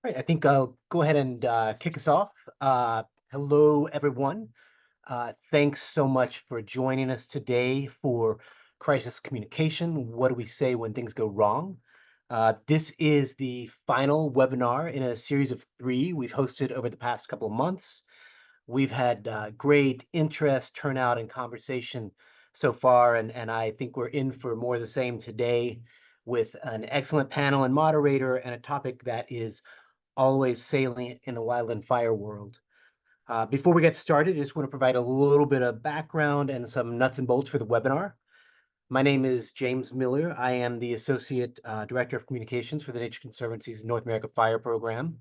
All right, I think I'll go ahead and kick us off. Hello, everyone. Thanks so much for joining us today for Crisis Communication. What do we say when things go wrong? This is the final webinar in a series of 3 we've hosted over the past couple of months. We've had great interest, turnout, and conversation so far, and I think we're in for more of the same today with an excellent panel and moderator and a topic that is always salient in the wildland fire world. Before we get started, I just want to provide a little bit of background and some nuts and bolts for the webinar. My name is James Miller. I am the Associate Director of Communications for the Nature Conservancy's North America Fire Program.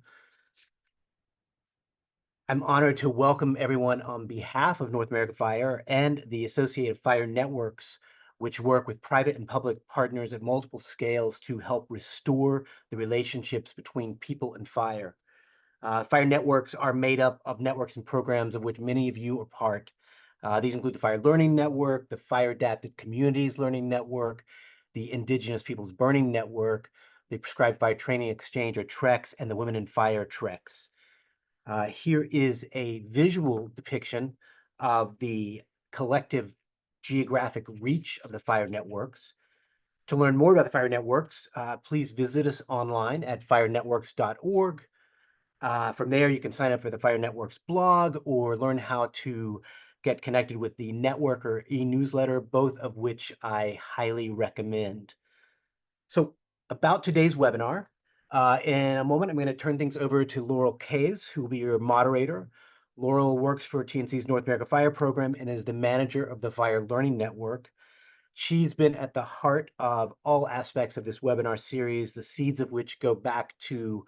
I'm honored to welcome everyone on behalf of North America Fire and the Associated Fire Networks, which work with private and public partners at multiple scales to help restore the relationships between people and fire. Fire networks are made up of networks and programs of which many of you are part. These include the Fire Learning Network, the Fire Adapted Communities Learning Network, the Indigenous Peoples Burning Network, the Prescribed Fire Training Exchange, or TREX, and the Women in Fire TREX. Here is a visual depiction of the collective geographic reach of the fire networks. To learn more about the fire networks, please visit us online at firenetworks.org. From there, you can sign up for the Fire Networks blog or learn how to get connected with the network or e-newsletter, both of which I highly recommend. So about today's webinar, in a moment, I'm going to turn things over to Laurel Kays, who will be your moderator. Laurel works for TNC's North America Fire Program and is the manager of the Fire Learning Network. She's been at the heart of all aspects of this webinar series, the seeds of which go back to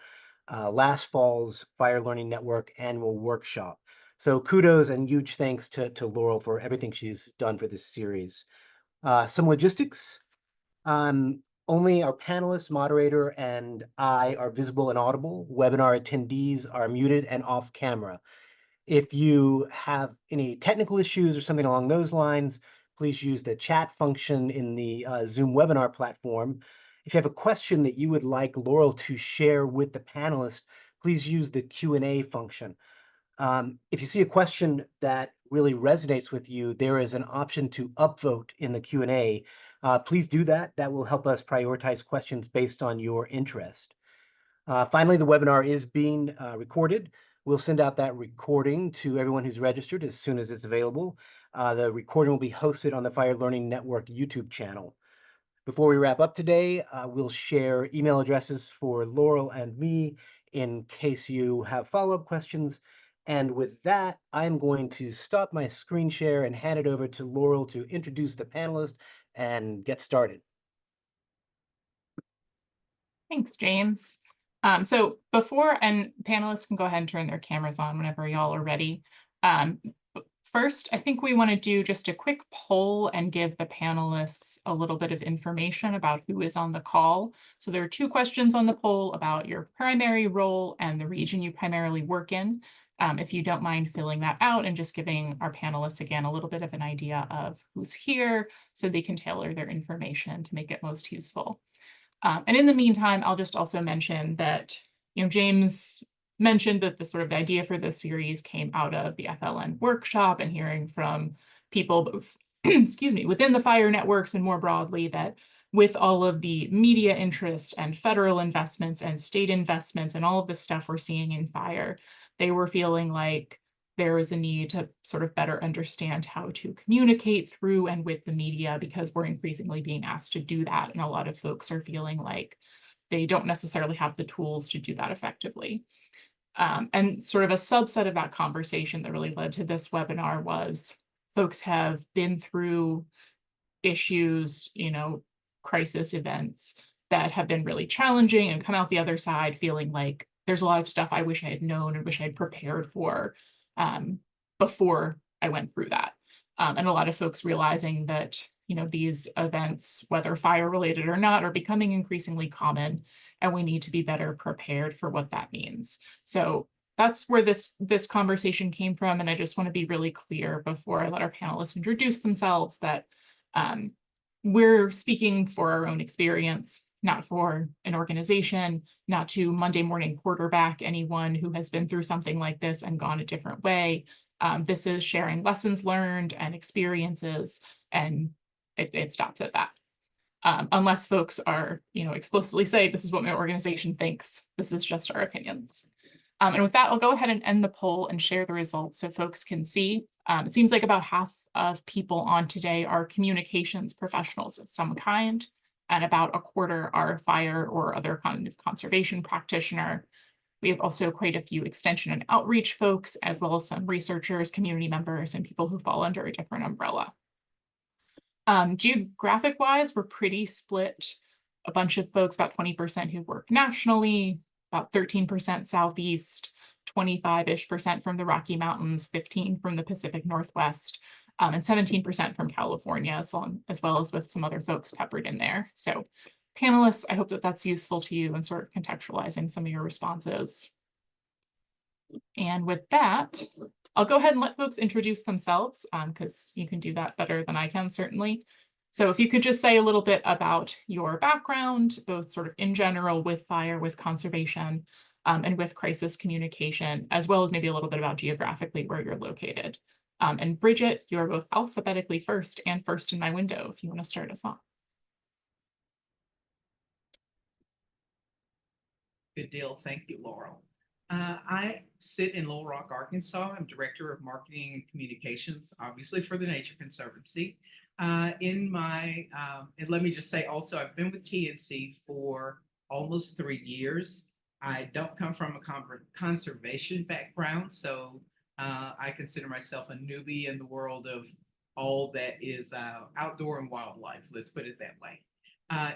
last fall's Fire Learning Network annual workshop. So kudos and huge thanks to Laurel for everything she's done for this series. Some logistics. Only our panelists, moderator, and I are visible and audible. Webinar attendees are muted and off camera. If you have any technical issues or something along those lines, please use the chat function in the Zoom webinar platform. If you have a question that you would like Laurel to share with the panelists, please use the Q&A function. If you see a question that really resonates with you, there is an option to upvote in the Q&A. Please do that. That will help us prioritize questions based on your interest. Finally, the webinar is being recorded. We'll send out that recording to everyone who's registered as soon as it's available. The recording will be hosted on the Fire Learning Network YouTube channel. Before we wrap up today, we'll share email addresses for Laurel and me in case you have follow-up questions. And with that, I'm going to stop my screen share and hand it over to Laurel to introduce the panelists and get started. Thanks, James. So before, and panelists can go ahead and turn their cameras on whenever y'all are ready. First, I think we want to do just a quick poll and give the panelists a little bit of information about who is on the call. So there are 2 questions on the poll about your primary role and the region you primarily work in. If you don't mind filling that out and just giving our panelists, again, a little bit of an idea of who's here so they can tailor their information to make it most useful. And in the meantime, I'll just also mention that, James mentioned that the sort of idea for this series came out of the FLN workshop and hearing from people both, excuse me, within the fire networks and more broadly that with all of the media interest and federal investments and state investments and all of the stuff we're seeing in fire, they were feeling like there is a need to sort of better understand how to communicate through and with the media because we're increasingly being asked to do that. And a lot of folks are feeling like they don't necessarily have the tools to do that effectively. And sort of a subset of that conversation that really led to this webinar was folks have been through issues, crisis events that have been really challenging and come out the other side feeling like there's a lot of stuff I wish I had known and wish I had prepared for before I went through that. And a lot of folks realizing that, these events, whether fire related or not, are becoming increasingly common, and we need to be better prepared for what that means. So that's where this conversation came from. And I just want to be really clear before I let our panelists introduce themselves that we're speaking for our own experience. not for an organization, not to Monday morning quarterback anyone who has been through something like this and gone a different way. This is sharing lessons learned and experiences, and it stops at that. Unless folks are, explicitly say, this is what my organization thinks, this is just our opinions. And with that, I'll go ahead and end the poll and share the results so folks can see. It seems like about half of people on today are communications professionals of some kind, and about a quarter are fire or other kind of conservation practitioner. We have also quite a few extension and outreach folks, as well as some researchers, community members, and people who fall under a different umbrella. Geographic-wise, we're pretty split. A bunch of folks, about 20% who work nationally, about 13% Southeast, 25-ish% from the Rocky Mountains, 15% from the Pacific Northwest, and 17% from California, as well as with some other folks peppered in there. So panelists, I hope that that's useful to you in sort of contextualizing some of your responses. And with that, I'll go ahead and let folks introduce themselves, because you can do that better than I can, certainly. So if you could just say a little bit about your background, both sort of in general with fire, with conservation, and with crisis communication, as well as maybe a little bit about geographically where you're located. And Brigette, you're both alphabetically first and first in my window, if you want to start us off. Good deal. Thank you, Laurel. I sit in Little Rock, Arkansas. I'm Director of Marketing and Communications, obviously for the Nature Conservancy. And let me just say also, I've been with TNC for almost 3 years. I don't come from a conservation background, so I consider myself a newbie in the world of all that is outdoor and wildlife, let's put it that way.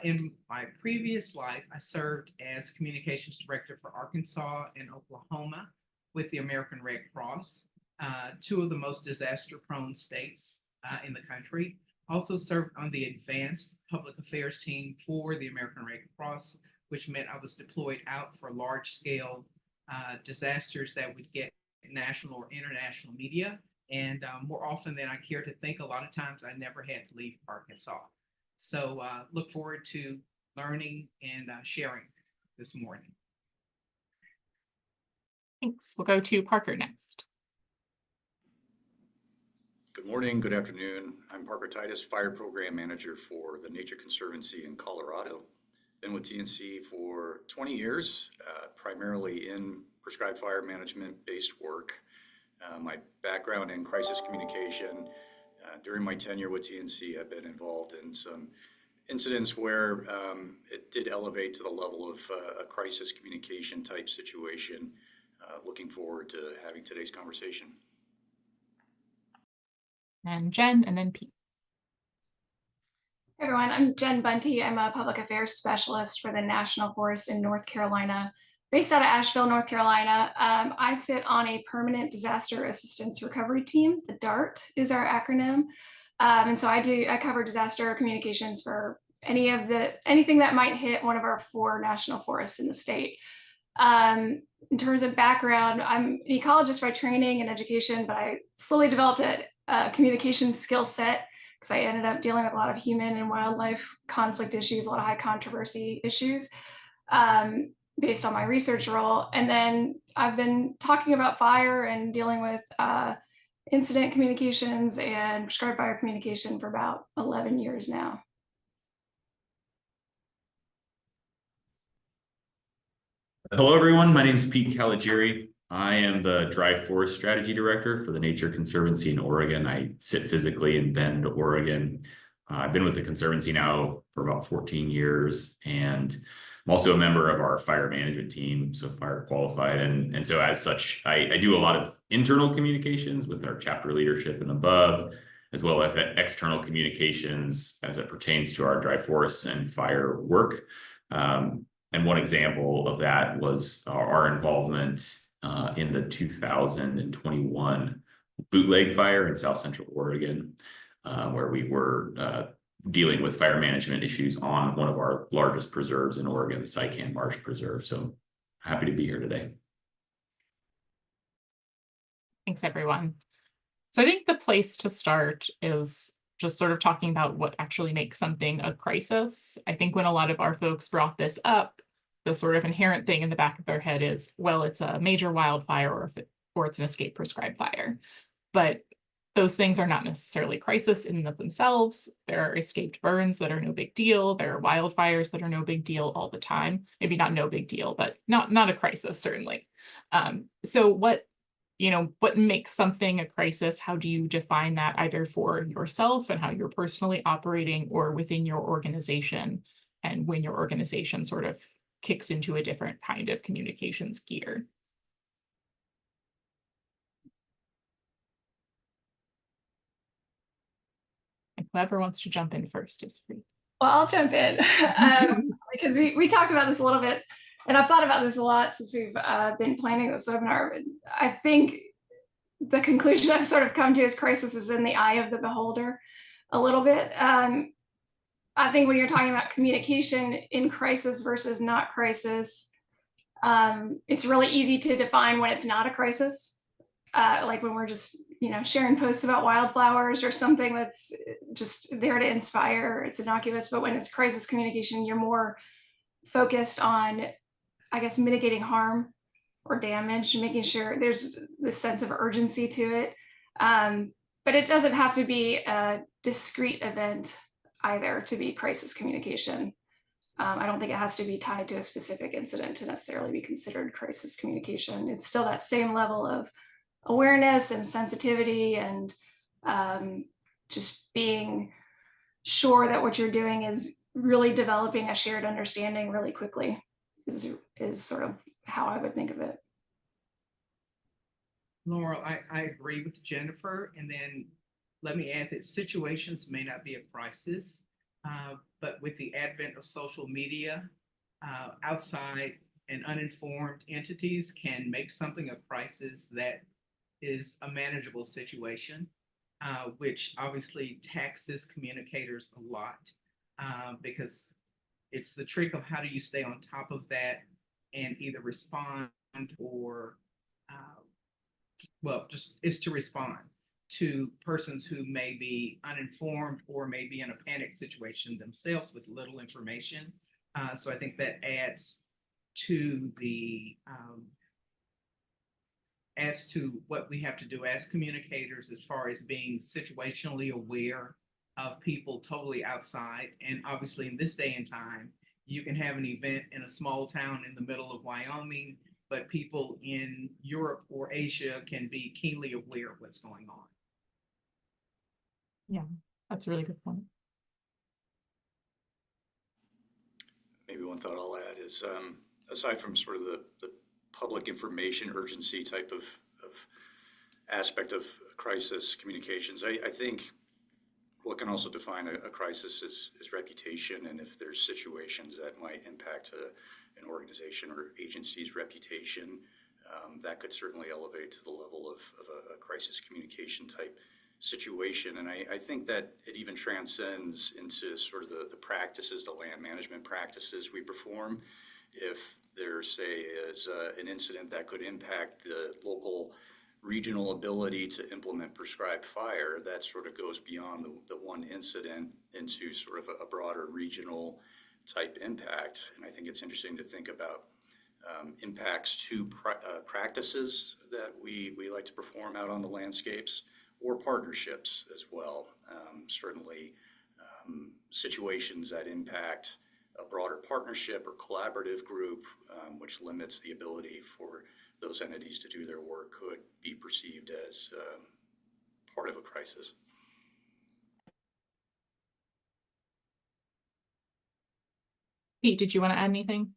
In my previous life, I served as communications director for Arkansas and Oklahoma with the American Red Cross, two of the most disaster-prone states in the country. Also served on the advanced public affairs team for the American Red Cross, which meant I was deployed out for large-scale disasters that would get national or international media. And more often than I care to think, a lot of times I never had to leave Arkansas. So look forward to learning and sharing this morning. Thanks. We'll go to Parker next. Good morning, good afternoon. I'm Parker Titus, Fire Program Manager for the Nature Conservancy in Colorado. Been with TNC for 20 years, primarily in prescribed fire management-based work. My background in crisis communication. During my tenure with TNC, I've been involved in some incidents where it did elevate to the level of a crisis communication type situation. Looking forward to having today's conversation. And Jen, and then Pete. Hey everyone, I'm Jen Bunty. I'm a public affairs specialist for the National Forest in North Carolina, based out of Asheville, North Carolina. I sit on a permanent disaster assistance recovery team. The DART is our acronym. And so I cover disaster communications for anything that might hit one of our 4 national forests in the state. In terms of background, I'm an ecologist by training and education, but I slowly developed a communications skill set because I ended up dealing with a lot of human and wildlife conflict issues, a lot of high controversy issues based on my research role. And then I've been talking about fire and dealing with incident communications and prescribed fire communication for about 11 years now. Hello, everyone. My name is Pete Caligiuri. I am the Dry Forest Strategy Director for the Nature Conservancy in Oregon. I sit physically in Bend, Oregon. I've been with the Conservancy now for about 14 years, and I'm also a member of our fire management team, so fire qualified. And so as such, I do a lot of internal communications with our chapter leadership and above, as well as external communications as it pertains to our dry forests and fire work. And one example of that was our involvement in the 2021 bootleg fire in South Central Oregon, where we were dealing with fire management issues on one of our largest preserves in Oregon, the Sycan Marsh Preserve. So happy to be here today. Thanks, everyone. So I think the place to start is just sort of talking about what actually makes something a crisis. I think when a lot of our folks brought this up, the sort of inherent thing in the back of their head is, well, it's a major wildfire or it's an escape prescribed fire. But those things are not necessarily crisis in and of themselves. There are escaped burns that are no big deal. There are wildfires that are no big deal all the time. Maybe not no big deal, but not a crisis, certainly. So what makes something a crisis? How do you define that, either for yourself and how you're personally operating, or within your organization, and when your organization sort of kicks into a different kind of communications gear? And whoever wants to jump in first is free. Well, I'll jump in because we talked about this a little bit, and I've thought about this a lot since we've been planning this webinar. I think the conclusion I've sort of come to is crisis is in the eye of the beholder a little bit. I think when you're talking about communication in crisis versus not crisis, it's really easy to define when it's not a crisis. Like when we're just, sharing posts about wildflowers or something that's just there to inspire, it's innocuous. But when it's crisis communication, you're more focused on, I guess, mitigating harm or damage, making sure there's this sense of urgency to it. But it doesn't have to be a discrete event either to be crisis communication. I don't think it has to be tied to a specific incident to necessarily be considered crisis communication. It's still that same level of awareness and sensitivity, and just being sure that what you're doing is really developing a shared understanding really quickly is sort of how I would think of it. Laurel, I agree with Jenifer, and then let me add that situations may not be a crisis, but with the advent of social media, outside and uninformed entities can make something a crisis that is a manageable situation, which obviously taxes communicators a lot, because it's the trick of how do you stay on top of that and either respond or, just is to respond to persons who may be uninformed or may be in a panic situation themselves with little information. So I think that adds to the as to what we have to do as communicators as far as being situationally aware of people totally outside. And obviously in this day and time, you can have an event in a small town in the middle of Wyoming, but people in Europe or Asia can be keenly aware of what's going on. Yeah, that's a really good point. Maybe one thought I'll add is, aside from sort of the public information urgency type of aspect of crisis communications, I think what can also define a crisis is reputation, and if there's situations that might impact an organization or agency's reputation, that could certainly elevate to the level of a crisis communication type situation. And I think that it even transcends into sort of the practices, the land management practices we perform. If there, say, is an incident that could impact the local regional ability to implement prescribed fire, that sort of goes beyond the one incident into sort of a broader regional type impact. And I think it's interesting to think about impacts to practices that we like to perform out on the landscapes, or partnerships as well. Certainly situations that impact a broader partnership or collaborative group, which limits the ability for those entities to do their work, could be perceived as part of a crisis. Pete, did you want to add anything?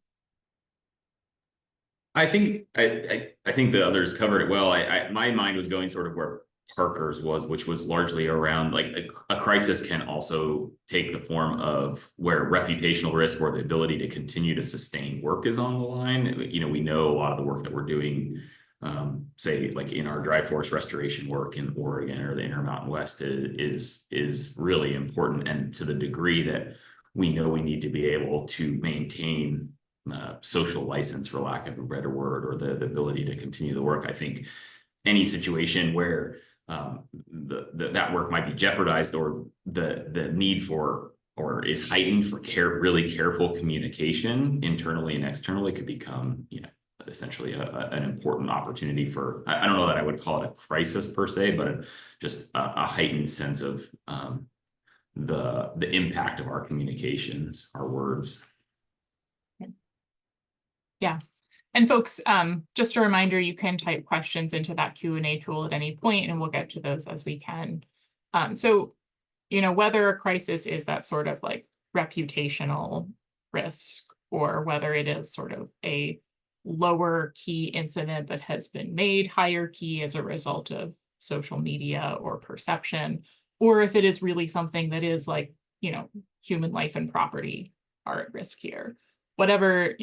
I think the others covered it well. My mind was going sort of where Parker's was, which was largely around like a crisis can also take the form of where reputational risk or the ability to continue to sustain work is on the line. We know a lot of the work that we're doing, say like in our dry forest restoration work in Oregon or the Intermountain West is really important. And to the degree that we know we need to be able to maintain social license, for lack of a better word, or the ability to continue the work, I think any situation where that work might be jeopardized, or the need for or is heightened for really careful communication internally and externally could become, essentially an important opportunity for, I don't know that I would call it a crisis per se, but just a heightened sense of the impact of our communications, our words. Yeah. And folks, just a reminder, you can type questions into that Q&A tool at any point, and we'll get to those as we can. So, whether a crisis is that sort of like reputational risk, or whether it is sort of a lower key incident that has been made higher key as a result of social media or perception, or if it is really something that is like, human life and property are at risk here. Whatever,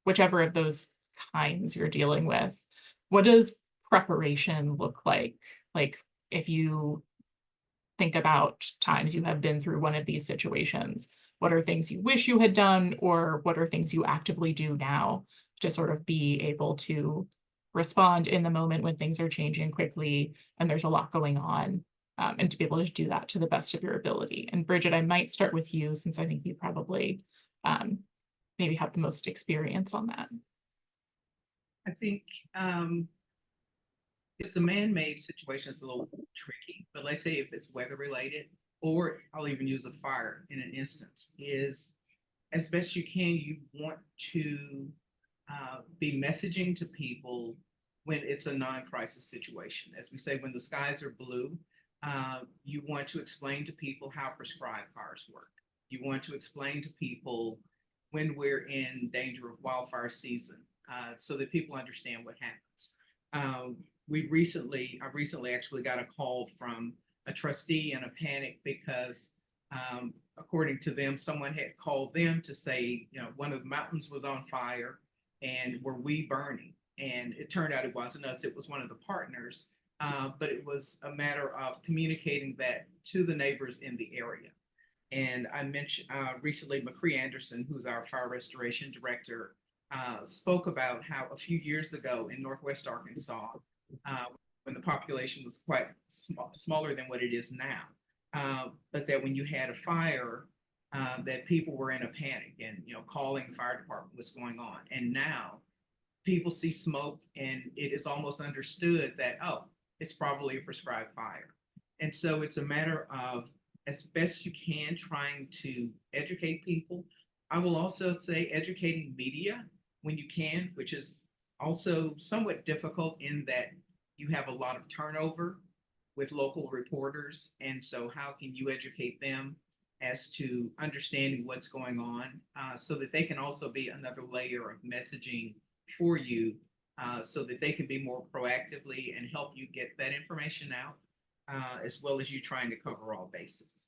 whichever of those kinds you're dealing with, what does preparation look like? Like, if you think about times you have been through one of these situations, what are things you wish you had done, or what are things you actively do now to sort of be able to respond in the moment when things are changing quickly and there's a lot going on, and to be able to do that to the best of your ability? And Brigette, I might start with you, since I think you probably maybe have the most experience on that. I think it's a man-made situation. It's a little tricky, but let's say if it's weather related, or I'll even use a fire in an instance, is as best you can, you want to be messaging to people when it's a non-crisis situation. As we say, when the skies are blue, you want to explain to people how prescribed fires work. You want to explain to people when we're in danger of wildfire season, so that people understand what happens. I recently actually got a call from a trustee in a panic because, according to them, someone had called them to say, one of the mountains was on fire and were we burning? And it turned out it wasn't us, it was one of the partners, but it was a matter of communicating that to the neighbors in the area. And I mentioned recently, McCree Anderson, who's our fire restoration director, spoke about how a few years ago in Northwest Arkansas, when the population was quite smaller than what it is now, but that when you had a fire, that people were in a panic and, calling the fire department, what's going on. And now people see smoke and it is almost understood that, oh, it's probably a prescribed fire. And so it's a matter of, as best you can, trying to educate people. I will also say educating media when you can, which is also somewhat difficult in that you have a lot of turnover with local reporters. And so how can you educate them as to understanding what's going on, so that they can also be another layer of messaging for you, so that they can be more proactively and help you get that information out, as well as you trying to cover all bases.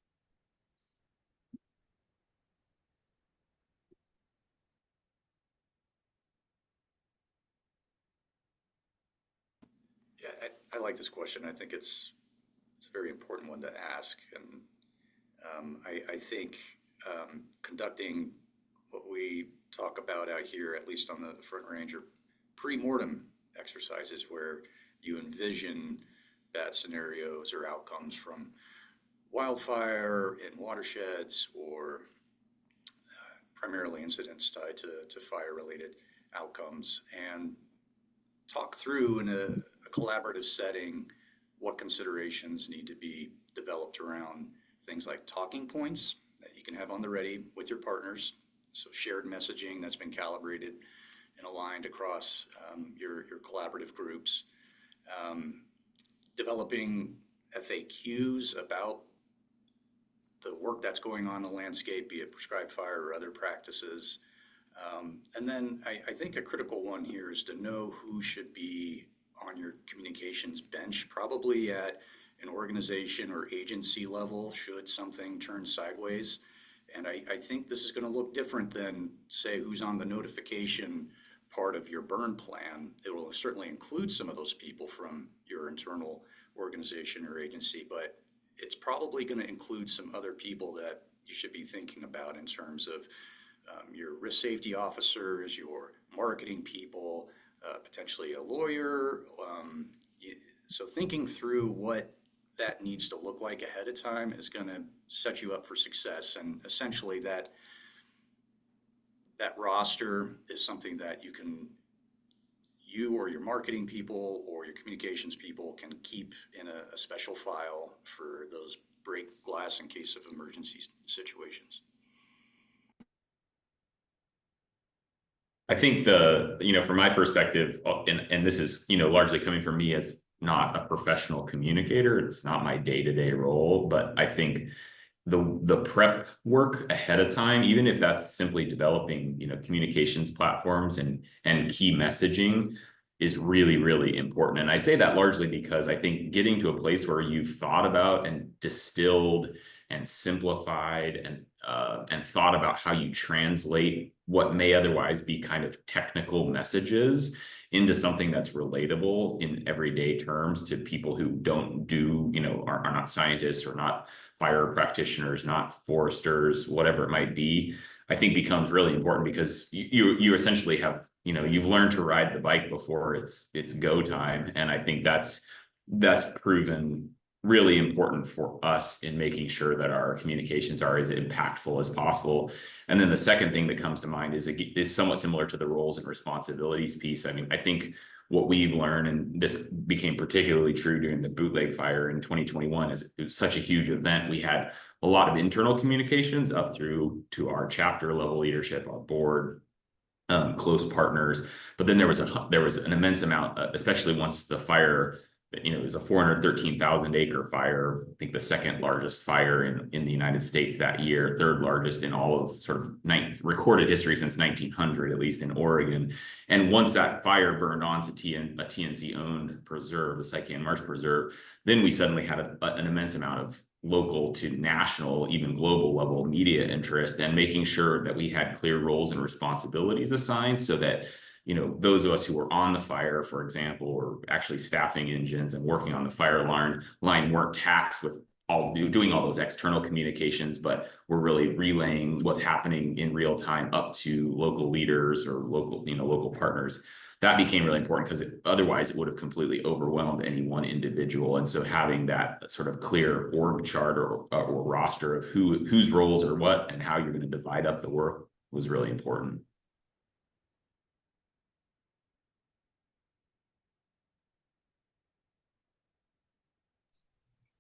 Yeah, I like this question. I think it's a very important one to ask. And I think conducting what we talk about out here, at least on the Front Range, are pre-mortem exercises where you envision bad scenarios or outcomes from wildfire in watersheds, or primarily incidents tied to fire-related outcomes, and talk through in a collaborative setting what considerations need to be developed around things like talking points that you can have on the ready with your partners. So shared messaging that's been calibrated and aligned across your collaborative groups. Developing FAQs about the work that's going on in the landscape, be it prescribed fire or other practices. And then I think a critical one here is to know who should be on your communications bench, probably at an organization or agency level, should something turn sideways. And I think this is going to look different than, say, who's on the notification part of your burn plan. It will certainly include some of those people from your internal organization or agency, but it's probably going to include some other people that you should be thinking about in terms of your risk safety officers, your marketing people, potentially a lawyer. so thinking through what that needs to look like ahead of time is going to set you up for success. And essentially that roster is something that you or your marketing people or your communications people can keep in a special file for those break glass in case of emergency situations. I think from my perspective, and this is, largely coming from me as not a professional communicator, it's not my day-to-day role, but I think the prep work ahead of time, even if that's simply developing, communications platforms and key messaging, is really, really important. And I say that largely because I think getting to a place where you've thought about and distilled and simplified and thought about how you translate what may otherwise be kind of technical messages into something that's relatable in everyday terms to people who don't do, are not scientists or not fire practitioners, not foresters, whatever it might be, I think becomes really important because you essentially have, you've learned to ride the bike before it's go time. And I think that's proven really important for us in making sure that our communications are as impactful as possible. And then the second thing that comes to mind is somewhat similar to the roles and responsibilities piece. I mean, I think what we've learned, and this became particularly true during the bootleg fire in 2021, is it was such a huge event. We had a lot of internal communications up through to our chapter level leadership, our board, close partners. But then there was an immense amount, especially once the fire, it was a 413,000 acre fire, I think the second largest fire in the United States that year, third largest in all of sort of recorded history since 1900, at least in Oregon. And once that fire burned onto a TNC owned preserve, the Cyclean Marsh Preserve, then we suddenly had an immense amount of local to national, even global level media interest, and making sure that we had clear roles and responsibilities assigned so that those of us who were on the fire, for example, or actually staffing engines and working on the fire line weren't taxed with doing all those external communications, but we're really relaying what's happening in real time up to local leaders or local partners. That became really important because otherwise it would have completely overwhelmed any one individual. And so having that sort of clear org chart or roster of whose roles are what and how you're going to divide up the work was really important.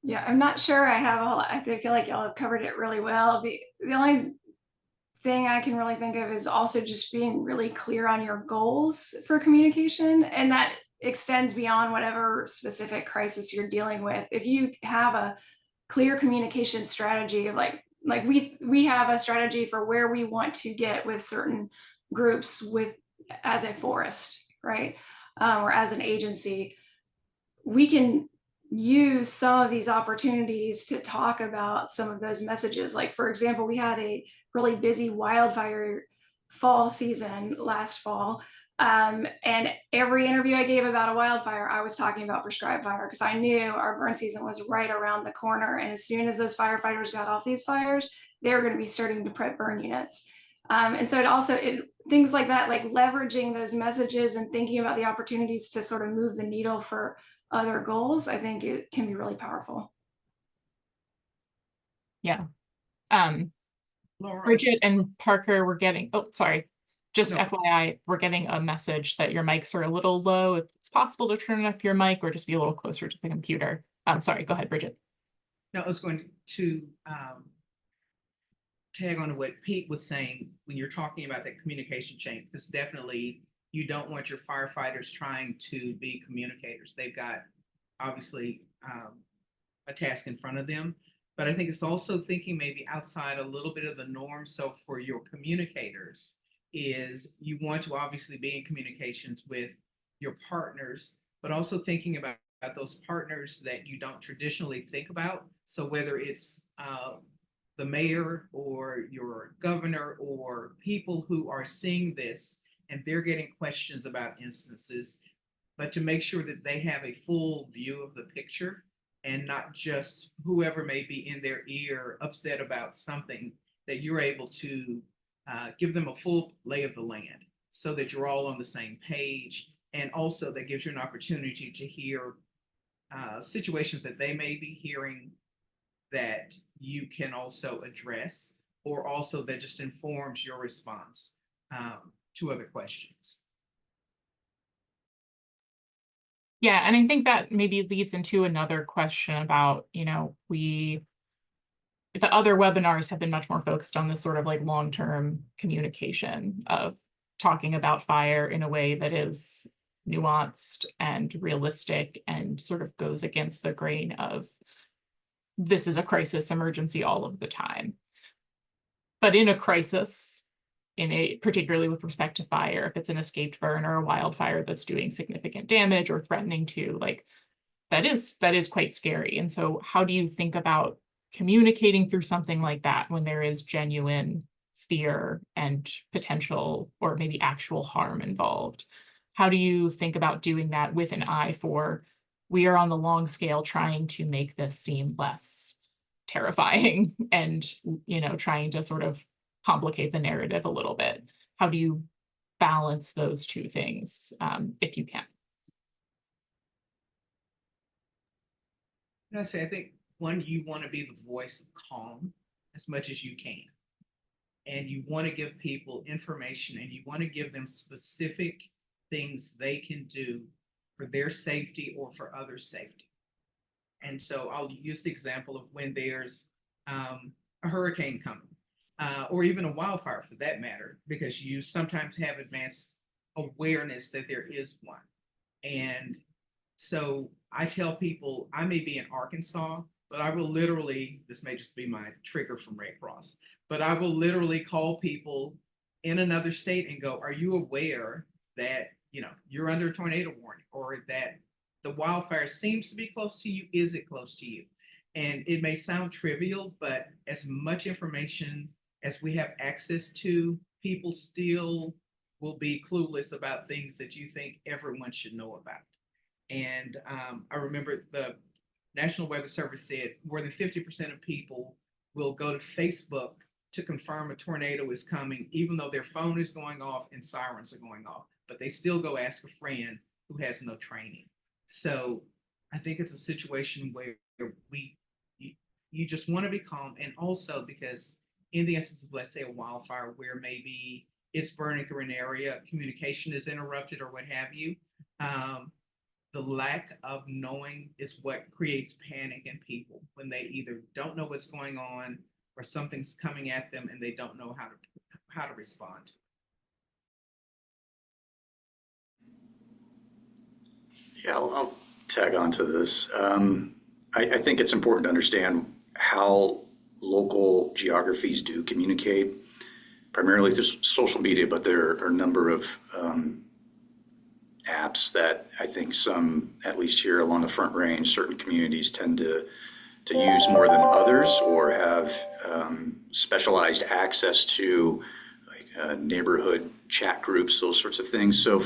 Yeah, I'm not sure I have all, I feel like y'all have covered it really well. The only thing I can really think of is also just being really clear on your goals for communication. And that extends beyond whatever specific crisis you're dealing with. If you have a clear communication strategy of like we have a strategy for where we want to get with certain groups as a forest, right? Or as an agency, we can use some of these opportunities to talk about some of those messages. Like, for example, we had a really busy wildfire fall season last fall. And every interview I gave about a wildfire, I was talking about prescribed fire because I knew our burn season was right around the corner. And as soon as those firefighters got off these fires, they were going to be starting to prep burn units. And so things like that, like leveraging those messages and thinking about the opportunities to sort of move the needle for other goals, I think it can be really powerful. Yeah. Laura, Brigette and Parker, we're getting, just FYI, we're getting a message that your mics are a little low. If it's possible to turn up your mic or just be a little closer to the computer. Sorry, go ahead, Brigette. No, I was going to tag on to what Pete was saying when you're talking about that communication chain, because definitely you don't want your firefighters trying to be communicators. They've got obviously a task in front of them, but I think it's also thinking maybe outside a little bit of the norm. So for your communicators is you want to obviously be in communications with your partners, but also thinking about those partners that you don't traditionally think about. So whether it's the mayor or your governor or people who are seeing this and they're getting questions about instances, but to make sure that they have a full view of the picture and not just whoever may be in their ear upset about something, that you're able to give them a full lay of the land so that you're all on the same page. And also that gives you an opportunity to hear situations that they may be hearing that you can also address, or also that just informs your response to other questions. Yeah, and I think that maybe leads into another question about, the other webinars have been much more focused on this sort of like long-term communication of talking about fire in a way that is nuanced and realistic and sort of goes against the grain of this is a crisis emergency all of the time. But in a crisis, particularly with respect to fire, if it's an escaped burn or a wildfire that's doing significant damage or threatening to, like, that is quite scary. And so how do you think about communicating through something like that when there is genuine fear and potential or maybe actual harm involved? How do you think about doing that with an eye for, we are on the long scale trying to make this seem less terrifying and, trying to sort of complicate the narrative a little bit? How do you balance those two things, if you can? I think one, you want to be the voice of calm as much as you can. And you want to give people information, and you want to give them specific things they can do for their safety or for others' safety. And so I'll use the example of when there's a hurricane coming, or even a wildfire for that matter, because you sometimes have advanced awareness that there is one. And so I tell people, I may be in Arkansas, but I will literally, this may just be my trigger from Red Cross, but I will literally call people in another state and go, are you aware that, you're under a tornado warning, or that the wildfire seems to be close to you? Is it close to you? And it may sound trivial, but as much information as we have access to, people still will be clueless about things that you think everyone should know about. And I remember the National Weather Service said more than 50% of people will go to Facebook to confirm a tornado is coming, even though their phone is going off and sirens are going off, but they still go ask a friend who has no training. So I think it's a situation where you just want to be calm. And also because in the instance of, let's say, a wildfire where maybe it's burning through an area, communication is interrupted or what have you, the lack of knowing is what creates panic in people when they either don't know what's going on or something's coming at them and they don't know how to respond. Yeah, I'll tag on to this. I think it's important to understand how local geographies do communicate, primarily through social media, but there are a number of apps that I think some, at least here along the Front Range, certain communities tend to use more than others, or have specialized access to, like neighborhood chat groups, those sorts of things. So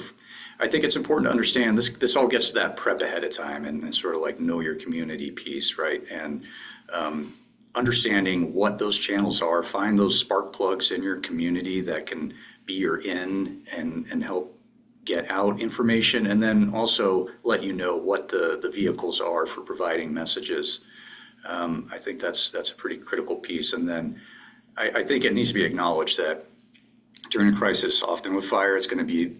I think it's important to understand this all gets to that prep ahead of time and sort of like know your community piece, right? And understanding what those channels are, find those spark plugs in your community that can be your in and help get out information, and then also let you know what the vehicles are for providing messages. I think that's a pretty critical piece. And then I think it needs to be acknowledged that during a crisis, often with fire, it's going to be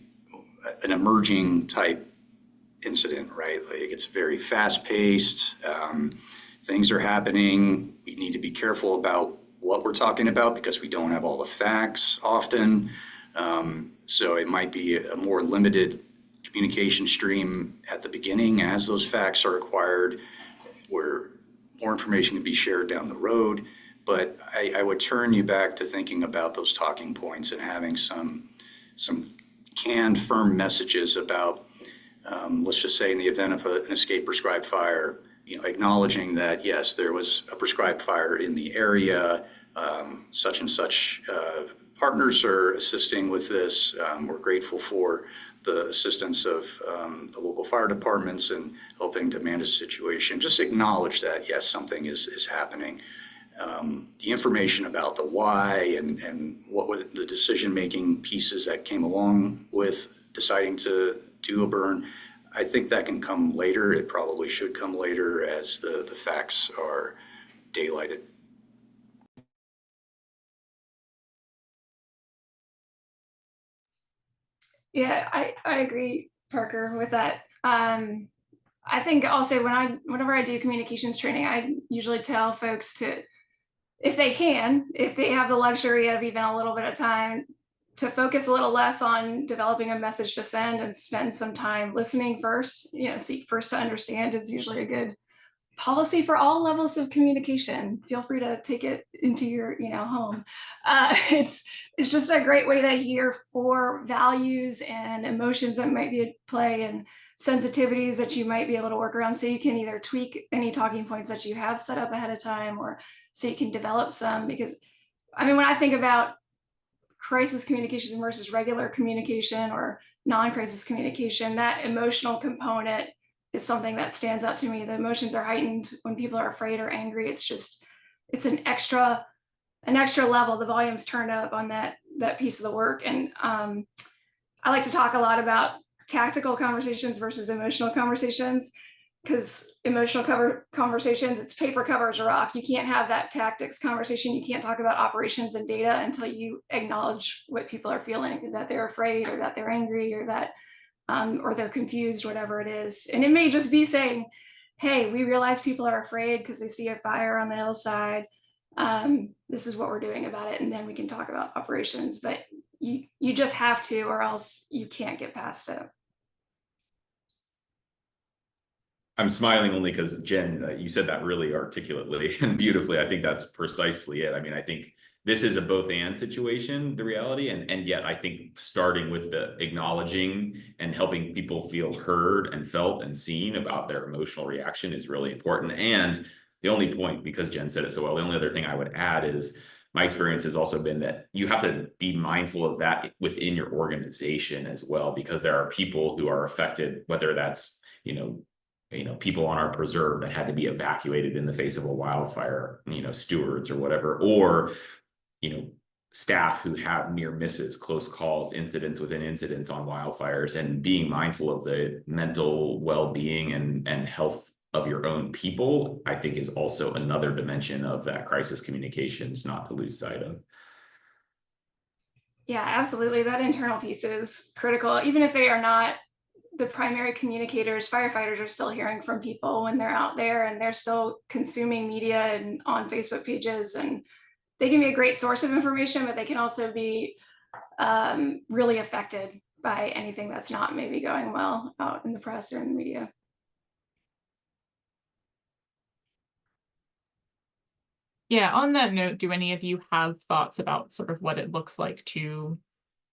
an emerging type incident, right? Like it's very fast paced. Things are happening. We need to be careful about what we're talking about because we don't have all the facts often. So it might be a more limited communication stream at the beginning as those facts are acquired, where more information can be shared down the road. But I would turn you back to thinking about those talking points and having some canned, firm messages about, let's just say in the event of an escape prescribed fire, acknowledging that, yes, there was a prescribed fire in the area, such and such partners are assisting with this. We're grateful for the assistance of the local fire departments and helping to manage the situation. Just acknowledge that, yes, something is happening. The information about the why and what were the decision-making pieces that came along with deciding to do a burn, I think that can come later. It probably should come later as the facts are daylighted. Yeah, I agree, Parker, with that. I think also whenever I do communications training, I usually tell folks to, if they have the luxury of even a little bit of time, to focus a little less on developing a message to send and spend some time listening first. Seek first to understand is usually a good policy for all levels of communication. Feel free to take it into your home. It's just a great way to hear for values and emotions that might be at play and sensitivities that you might be able to work around, so you can either tweak any talking points that you have set up ahead of time, or so you can develop some. Because when I think about crisis communication versus regular communication or non-crisis communication, that emotional component is something that stands out to me. The emotions are heightened when people are afraid or angry. It's an extra level. The volume's turned up on that piece of the work. And I like to talk a lot about tactical conversations versus emotional conversations, because emotional conversations, it's paper covers rock. You can't have that tactics conversation. You can't talk about operations and data until you acknowledge what people are feeling, that they're afraid or that they're angry or that or they're confused, whatever it is. And it may just be saying, hey, we realize people are afraid because they see a fire on the hillside. This is what we're doing about it. And then we can talk about operations, but you just have to, or else you can't get past it. I'm smiling only because, Jen, you said that really articulately and beautifully. I think that's precisely it. I think this is a both and situation, the reality. And yet I think starting with the acknowledging and helping people feel heard and felt and seen about their emotional reaction is really important. And the only point, because Jen said it so well, the only other thing I would add is my experience has also been that you have to be mindful of that within your organization as well, because there are people who are affected, whether that's, people on our preserve that had to be evacuated in the face of a wildfire, stewards or whatever, or, staff who have near misses, close calls, incidents within incidents on wildfires, and being mindful of the mental well-being and health of your own people, I think is also another dimension of that crisis communications not to lose sight of. Yeah, absolutely. That internal piece is critical. Even if they are not the primary communicators, firefighters are still hearing from people when they're out there, and they're still consuming media and on Facebook pages, and they can be a great source of information, but they can also be really affected by anything that's not maybe going well out in the press or in the media. Yeah, on that note, do any of you have thoughts about sort of what it looks like to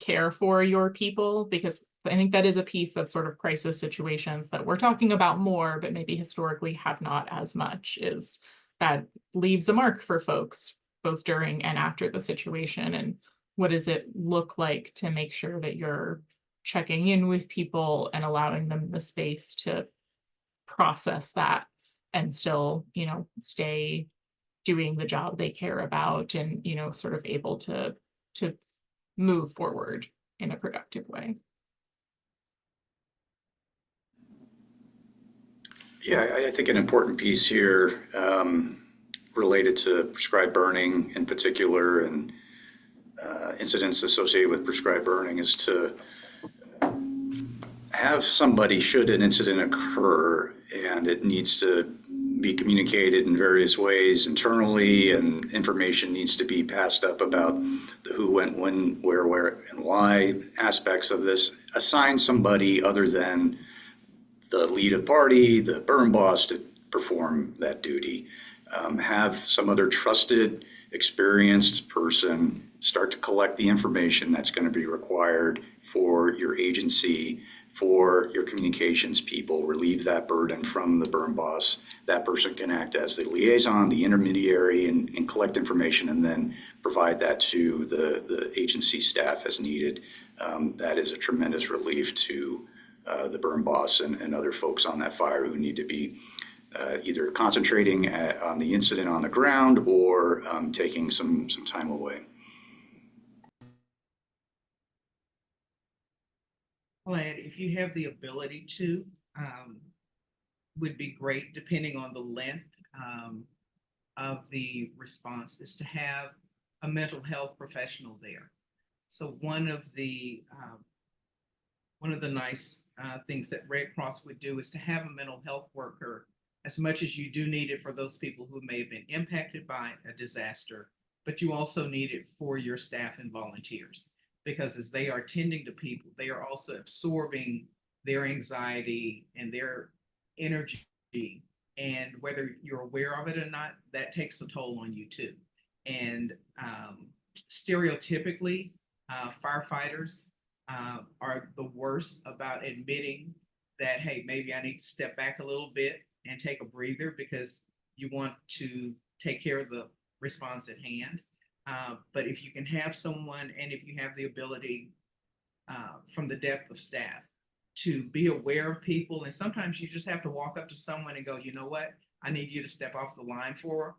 care for your people? Because I think that is a piece of sort of crisis situations that we're talking about more, but maybe historically have not as much, is that leaves a mark for folks both during and after the situation. And what does it look like to make sure that you're checking in with people and allowing them the space to process that and still, stay doing the job they care about and, sort of able to move forward in a productive way? Yeah, I think an important piece here related to prescribed burning in particular, and incidents associated with prescribed burning, is to have somebody, should an incident occur and it needs to be communicated in various ways internally, and information needs to be passed up about the who, went, when, where, and why aspects of this, assign somebody other than the lead of party, the burn boss, to perform that duty. Have some other trusted, experienced person start to collect the information that's going to be required for your agency, for your communications people, relieve that burden from the burn boss. That person can act as the liaison, the intermediary, and collect information, and then provide that to the agency staff as needed. That is a tremendous relief to the burn boss and other folks on that fire who need to be either concentrating on the incident on the ground or taking some time away. I'll add, if you have the ability to, would be great, depending on the length of the response, is to have a mental health professional there. So one of the nice things that Red Cross would do is to have a mental health worker, as much as you do need it for those people who may have been impacted by a disaster, but you also need it for your staff and volunteers, because as they are tending to people, they are also absorbing their anxiety and their energy. And whether you're aware of it or not, that takes a toll on you too. And stereotypically, firefighters are the worst about admitting that, hey, maybe I need to step back a little bit and take a breather, because you want to take care of the response at hand. But if you can have someone, and if you have the ability from the depth of staff to be aware of people, and sometimes you just have to walk up to someone and go, you know what, I need you to step off the line for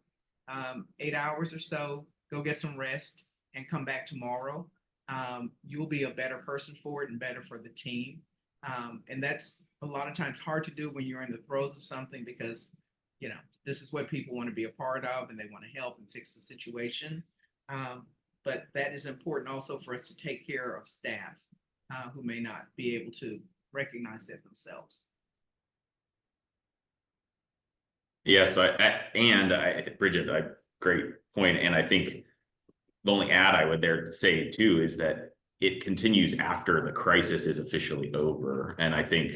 8 hours or so, go get some rest and come back tomorrow. You'll be a better person for it and better for the team. And that's a lot of times hard to do when you're in the throes of something, because, you know, this is what people want to be a part of and they want to help and fix the situation. But that is important also for us to take care of staff who may not be able to recognize that themselves. Yes, Bridget, great point. And I think the only add I would there say too is that it continues after the crisis is officially over. And I think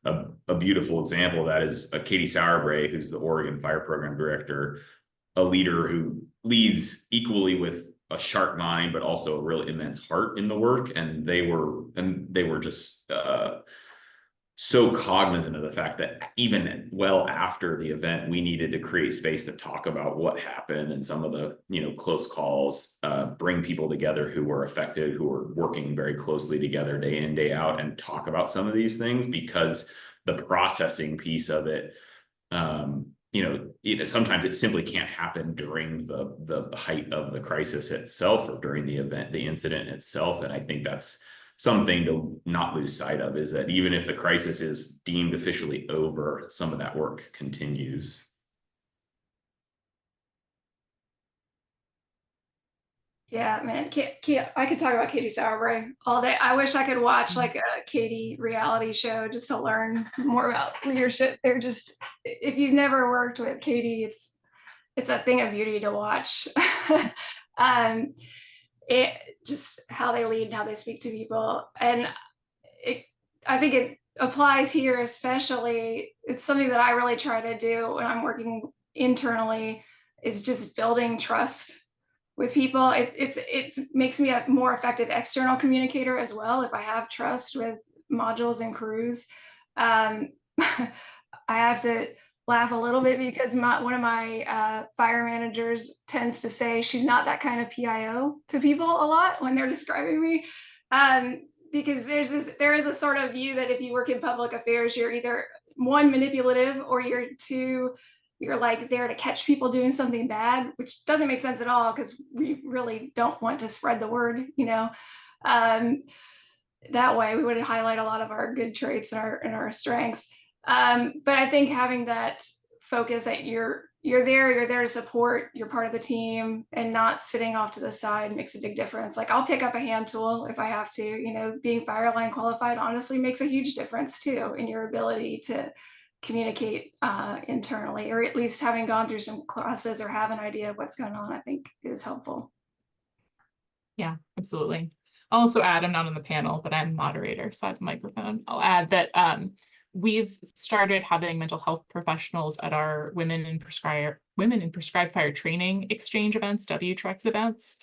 a beautiful example of that is Katie Sauerbrey, who's the Oregon Fire Program Director, a leader who leads equally with a sharp mind, but also a real immense heart in the work. And they were just so cognizant of the fact that even well after the event, we needed to create space to talk about what happened and some of the, close calls, bring people together who were affected, who were working very closely together day in, day out, and talk about some of these things, because the processing piece of it, sometimes it simply can't happen during the height of the crisis itself or during the event, the incident itself. And I think that's something to not lose sight of, is that even if the crisis is deemed officially over, some of that work continues. Yeah, man, I could talk about Katie Sauerbrey all day. I wish I could watch like a Katie reality show just to learn more about leadership. They're just, if you've never worked with Katie, it's a thing of beauty to watch. It just how they lead and how they speak to people. And I think it applies here, especially. It's something that I really try to do when I'm working internally, is just building trust with people. It makes me a more effective external communicator as well, if I have trust with modules and crews. I have to laugh a little bit because one of my fire managers tends to say she's not that kind of PIO to people a lot when they're describing me, because there is a sort of view that if you work in public affairs, you're either one, manipulative, or you're like there to catch people doing something bad, which doesn't make sense at all, because we really don't want to spread the word, that way we would highlight a lot of our good traits and our strengths. But I think having that focus that you're there to support, you're part of the team, and not sitting off to the side makes a big difference. Like, I'll pick up a hand tool if I have to. Being fire line qualified honestly makes a huge difference too in your ability to communicate internally, or at least having gone through some classes or have an idea of what's going on, I think is helpful. Yeah, absolutely. I'll also add, I'm not on the panel, but I'm moderator, so I have a microphone. I'll add that we've started having mental health professionals at our Women in Prescribed Fire Training Exchange events, WTREX events,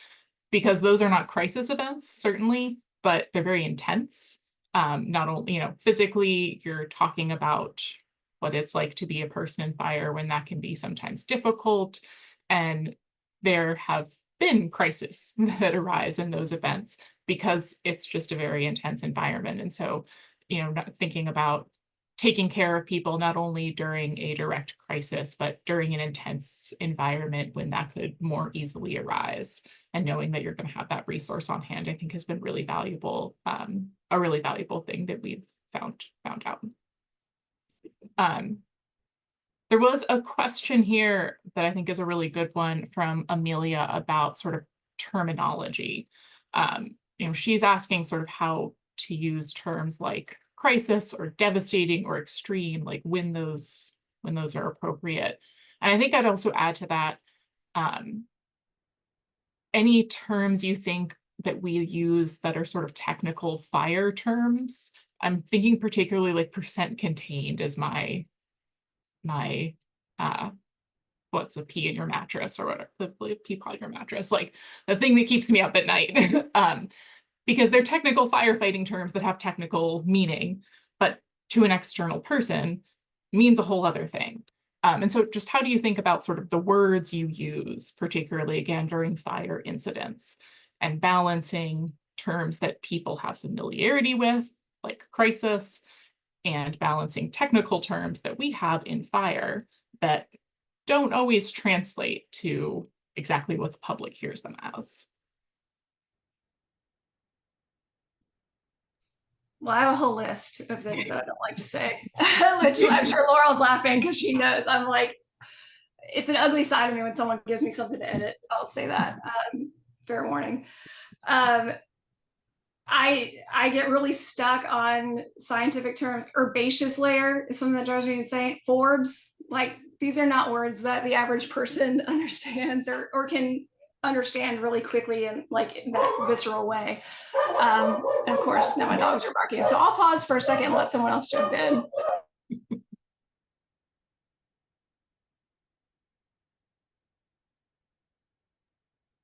because those are not crisis events, certainly, but they're very intense. Not only, physically, you're talking about what it's like to be a person in fire when that can be sometimes difficult. And there have been crises that arise in those events because it's just a very intense environment. And so, not thinking about taking care of people, not only during a direct crisis, but during an intense environment when that could more easily arise, and knowing that you're going to have that resource on hand, I think has been really valuable, a really valuable thing that we've found out. There was a question here that I think is a really good one from Amelia about sort of terminology. She's asking sort of how to use terms like crisis or devastating or extreme, like when those are appropriate. And I think I'd also add to that, any terms you think that we use that are sort of technical fire terms. I'm thinking particularly like percent contained is my what's a pee in your mattress or whatever, the pee pod in your mattress, like the thing that keeps me up at night. Because they're technical firefighting terms that have technical meaning, but to an external person means a whole other thing. And so just how do you think about sort of the words you use, particularly again during fire incidents, and balancing terms that people have familiarity with, like crisis, and balancing technical terms that we have in fire that don't always translate to exactly what the public hears them as? Well, I have a whole list of things that I don't like to say, which I'm sure Laurel's laughing because she knows. I'm like, it's an ugly side of me when someone gives me something to edit. I'll say that. Fair warning. I get really stuck on scientific terms. Herbaceous layer is something that drives me insane. Forbs, like these are not words that the average person understands or can understand really quickly in like in that visceral way. And of course, now my dogs are barking. So I'll pause for a second and let someone else jump in.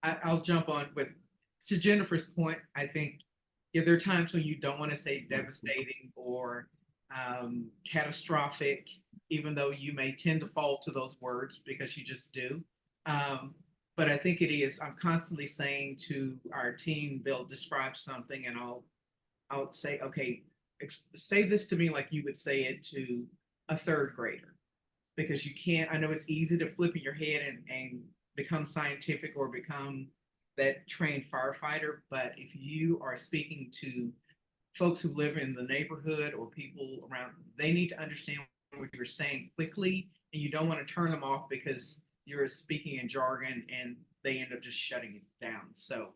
I'll jump on, but to Jenifer's point, I think there are times when you don't want to say devastating or catastrophic, even though you may tend to fall to those words because you just do. But I think it is, I'm constantly saying to our team, they'll describe something and I'll say, okay, say this to me like you would say it to a third grader. Because you can't, I know it's easy to flip in your head and become scientific or become that trained firefighter, but if you are speaking to folks who live in the neighborhood or people around, they need to understand what you're saying quickly, and you don't want to turn them off because you're speaking in jargon and they end up just shutting it down. So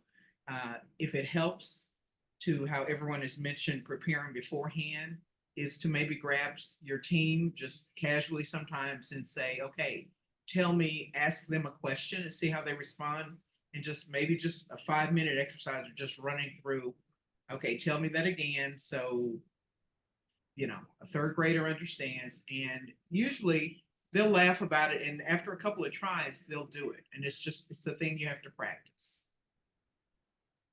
if it helps to how everyone has mentioned preparing beforehand, is to maybe grab your team just casually sometimes and say, okay, tell me, ask them a question and see how they respond. And just maybe just a 5-minute exercise of just running through, okay, tell me that again. So, a third grader understands, and usually they'll laugh about it. And after a couple of tries, they'll do it. And it's a thing you have to practice.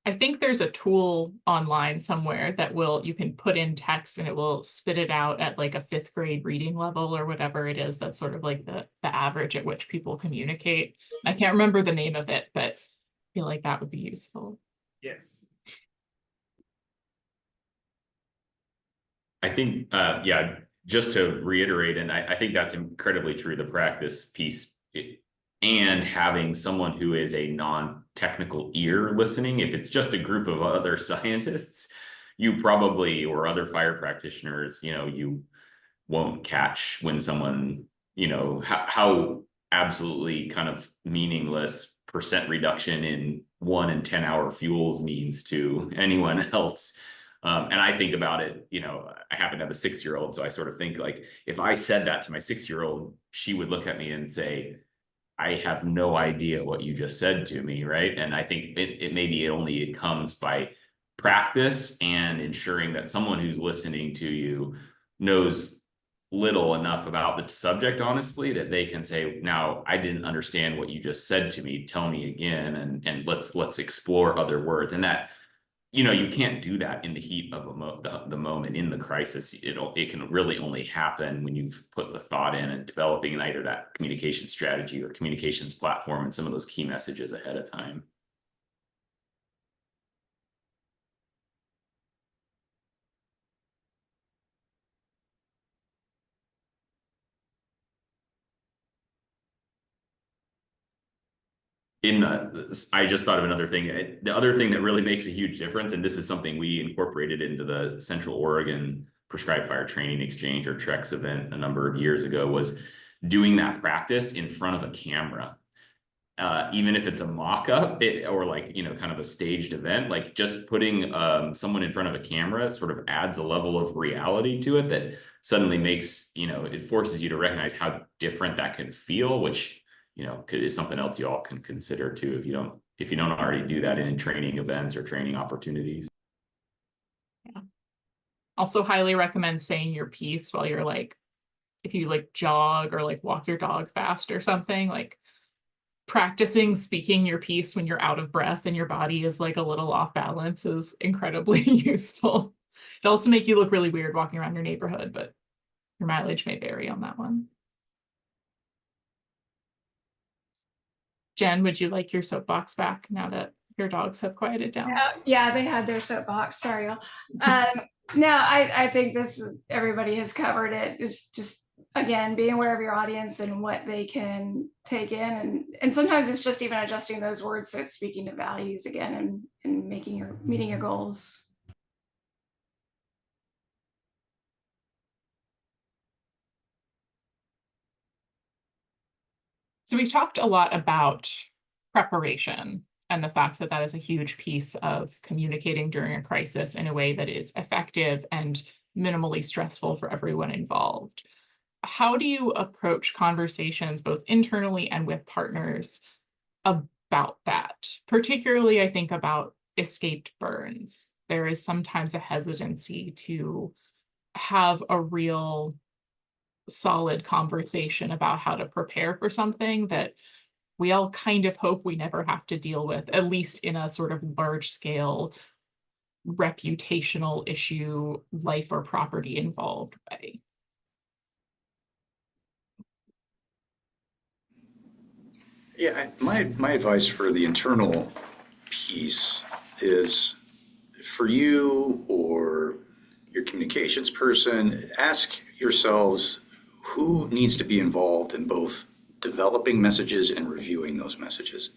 I think there's a tool online somewhere that you can put in text and it will spit it out at like a 5th grade reading level or whatever it is. That's sort of like the average at which people communicate. I can't remember the name of it, but I feel like that would be useful. Yes. I think, yeah, just to reiterate, and I think that's incredibly true, the practice piece, and having someone who is a non-technical ear listening. If it's just a group of other scientists, you probably, or other fire practitioners, you won't catch when someone, how absolutely kind of meaningless percent reduction in 1 and 10-hour fuels means to anyone else. And I think about it, I happen to have a 6-year-old, so I sort of think like, if I said that to my 6-year-old, she would look at me and say, I have no idea what you just said to me, right? And I think it comes by practice and ensuring that someone who's listening to you knows little enough about the subject, honestly, that they can say, now, I didn't understand what you just said to me, tell me again, and let's explore other words. And that, you can't do that in the heat of the moment in the crisis. It can really only happen when you've put the thought in and developing either that communication strategy or communications platform and some of those key messages ahead of time. I just thought of another thing. The other thing that really makes a huge difference, and this is something we incorporated into the Central Oregon prescribed fire training exchange or TREX event a number of years ago was doing that practice in front of a camera. Even if it's a mock-up or like, you know, kind of a staged event, like just putting someone in front of a camera sort of adds a level of reality to it that suddenly makes, you know, it forces you to recognize how different that can feel, which, you know, is something else you all can consider too if you don't already do that in training events or training opportunities. Yeah. Also highly recommend saying your piece while you're like, if you like jog or like walk your dog fast or something, like practicing speaking your piece when you're out of breath and your body is like a little off balance is incredibly useful. It also make you look really weird walking around your neighborhood, but your mileage may vary on that one. Jen, would you like your soapbox back now that your dogs have quieted down? Yeah, they had their soapbox. Sorry, y'all. No, I think this is, everybody has covered it. It's just, again, being aware of your audience and what they can take in. And sometimes it's just even adjusting those words so it's speaking to values again and meeting your goals. So we've talked a lot about preparation and the fact that that is a huge piece of communicating during a crisis in a way that is effective and minimally stressful for everyone involved. How do you approach conversations both internally and with partners about that? Particularly, I think about escaped burns. There is sometimes a hesitancy to have a real solid conversation about how to prepare for something that we all kind of hope we never have to deal with, at least in a sort of large scale reputational issue, life or property involved way. Yeah, my advice for the internal piece is for you or your communications person, ask yourselves who needs to be involved in both developing messages and reviewing those messages.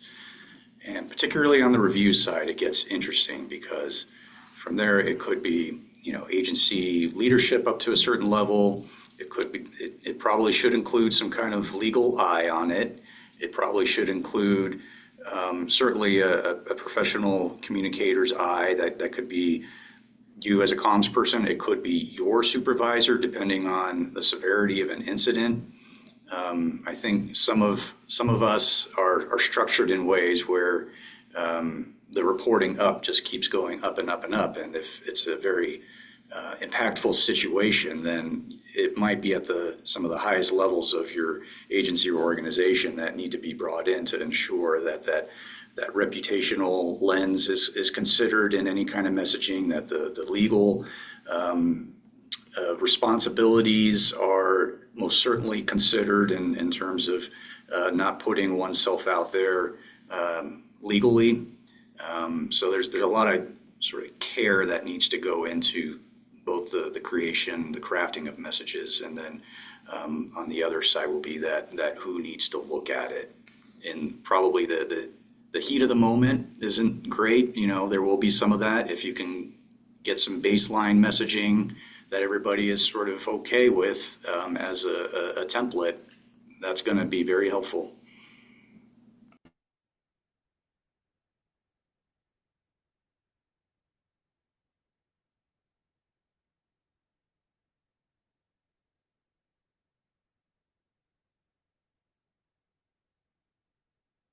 And particularly on the review side, it gets interesting because from there it could be, you know, agency leadership up to a certain level. It could be, it probably should include some kind of legal eye on it. It probably should include certainly a professional communicator's eye. That could be you as a comms person. It could be your supervisor, depending on the severity of an incident. I think some of us are structured in ways where the reporting up just keeps going up and up and up. And if it's a very impactful situation, then it might be at some of the highest levels of your agency or organization that need to be brought in to ensure that reputational lens is considered in any kind of messaging, that the legal responsibilities are most certainly considered in terms of not putting oneself out there legally. So there's a lot of sort of care that needs to go into both the creation, the crafting of messages, and then on the other side will be that who needs to look at it. And probably the heat of the moment isn't great. You know, there will be some of that. If you can get some baseline messaging that everybody is sort of okay with as a template, that's going to be very helpful.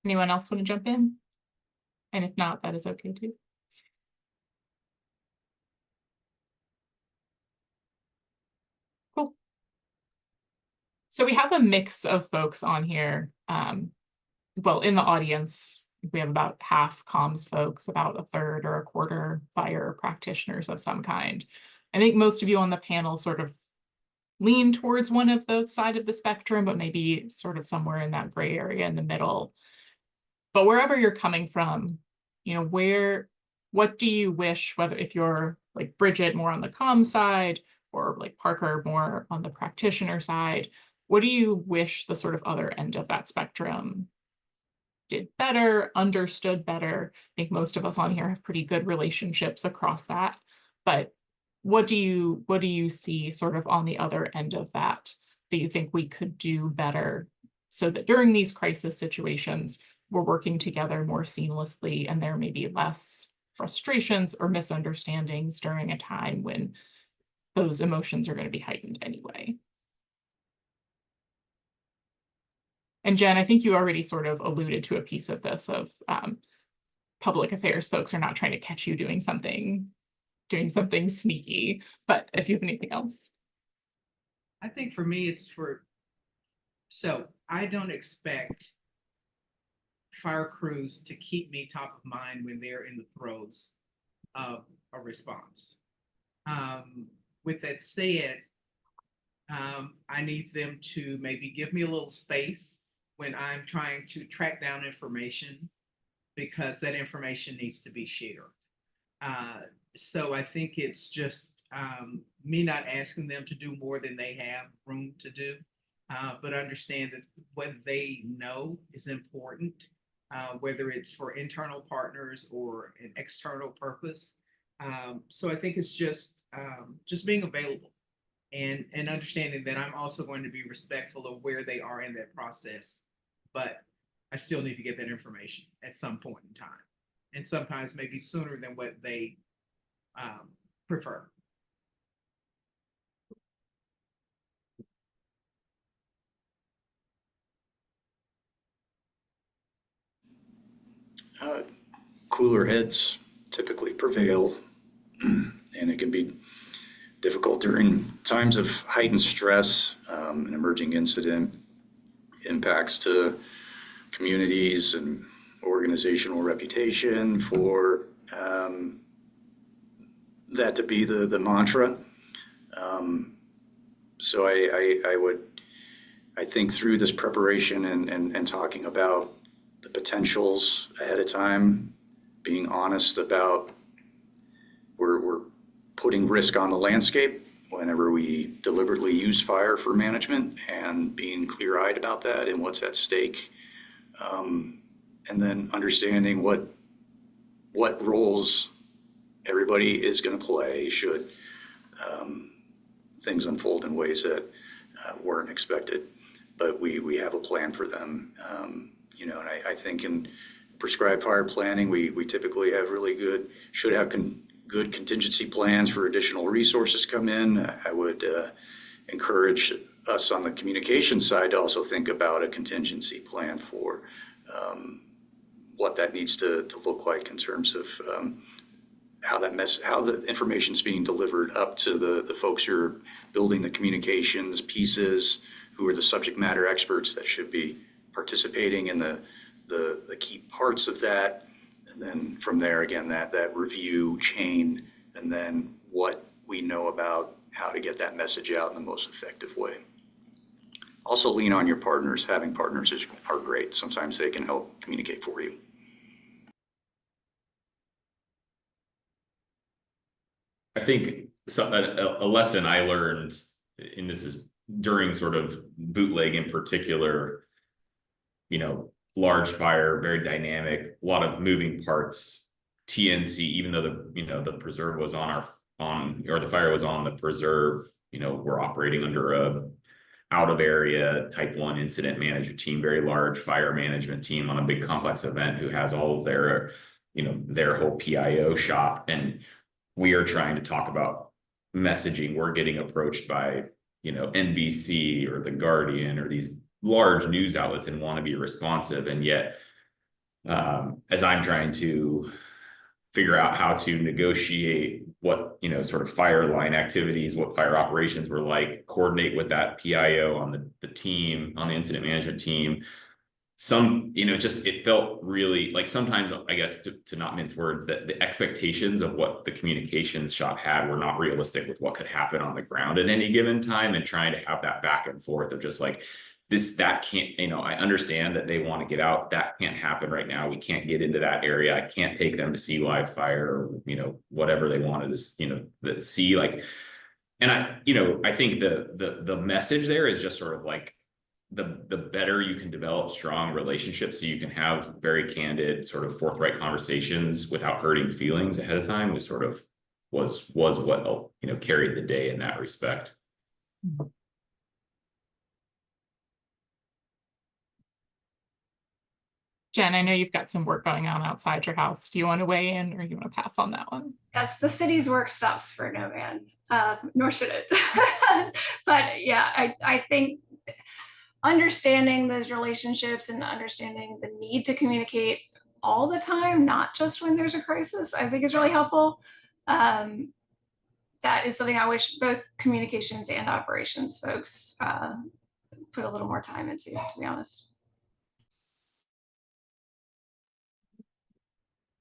Anyone else want to jump in? And if not, that is okay too. Cool. So we have a mix of folks on here. Well, in the audience, we have about half comms folks, about a third or a quarter fire practitioners of some kind. I think most of you on the panel sort of lean towards one of those side of the spectrum, but maybe sort of somewhere in that gray area in the middle. But wherever you're coming from, you know, what do you wish, whether if you're like Brigette more on the comm side or like Parker more on the practitioner side, what do you wish the sort of other end of that spectrum did better, understood better? I think most of us on here have pretty good relationships across that, but what do you see sort of on the other end of that you think we could do better so that during these crisis situations, we're working together more seamlessly and there may be less frustrations or misunderstandings during a time when those emotions are going to be heightened anyway? And Jen, I think you already sort of alluded to a piece of this of public affairs folks are not trying to catch you doing something sneaky, but if you have anything else. I think for me, so I don't expect fire crews to keep me top of mind when they're in the throes of a response. With that said, I need them to maybe give me a little space when I'm trying to track down information, because that information needs to be shared. So I think it's just me not asking them to do more than they have room to do, but understand that what they know is important, whether it's for internal partners or an external purpose. So I think it's just being available and understanding that I'm also going to be respectful of where they are in that process, but I still need to get that information at some point in time, and sometimes maybe sooner than what they prefer. Cooler heads typically prevail, and it can be difficult during times of heightened stress. An emerging incident impacts to communities and organizational reputation for that to be the mantra. So I think through this preparation and talking about the potentials ahead of time, being honest about we're putting risk on the landscape whenever we deliberately use fire for management, and being clear-eyed about that and what's at stake, and then understanding what roles everybody is going to play should things unfold in ways that weren't expected. But we have a plan for them, and I think in prescribed fire planning, we typically have should have good contingency plans for additional resources come in. I would encourage us on the communication side to also think about a contingency plan for what that needs to look like in terms of how the information is being delivered up to the folks who are building the communications pieces, who are the subject matter experts that should be participating in the key parts of that. And then from there, again, that review chain, and then what we know about how to get that message out in the most effective way. Also lean on your partners. Having partners are great. Sometimes they can help communicate for you. I think a lesson I learned, and this is during sort of bootleg in particular, large fire, very dynamic, a lot of moving parts. TNC, even though the preserve was the fire was on the preserve, we're operating under a out of area type 1 incident management team, very large fire management team on a big complex event who has all of their, their whole PIO shop. And we are trying to talk about messaging. We're getting approached by, NBC or The Guardian or these large news outlets and want to be responsive. And yet, as I'm trying to figure out how to negotiate what, sort of fire line activities, what fire operations were like, coordinate with that PIO on the team, on the incident management team. It felt really like sometimes, I guess, to not mince words, that the expectations of what the communications shop had were not realistic with what could happen on the ground at any given time, and trying to have that back and forth of just like, that can't, I understand that they want to get out. That can't happen right now. We can't get into that area. I can't take them to see live fire or, whatever they wanted to, see. Like, and I think the message there is just sort of like, the better you can develop strong relationships, so you can have very candid, sort of forthright conversations without hurting feelings ahead of time, is sort of was what, carried the day in that respect. Jen, I know you've got some work going on outside your house. Do you want to weigh in, or you want to pass on that one? Yes, the city's work stops for no man, nor should it. But yeah, I think understanding those relationships and understanding the need to communicate all the time, not just when there's a crisis, I think is really helpful. That is something I wish both communications and operations folks put a little more time into, to be honest.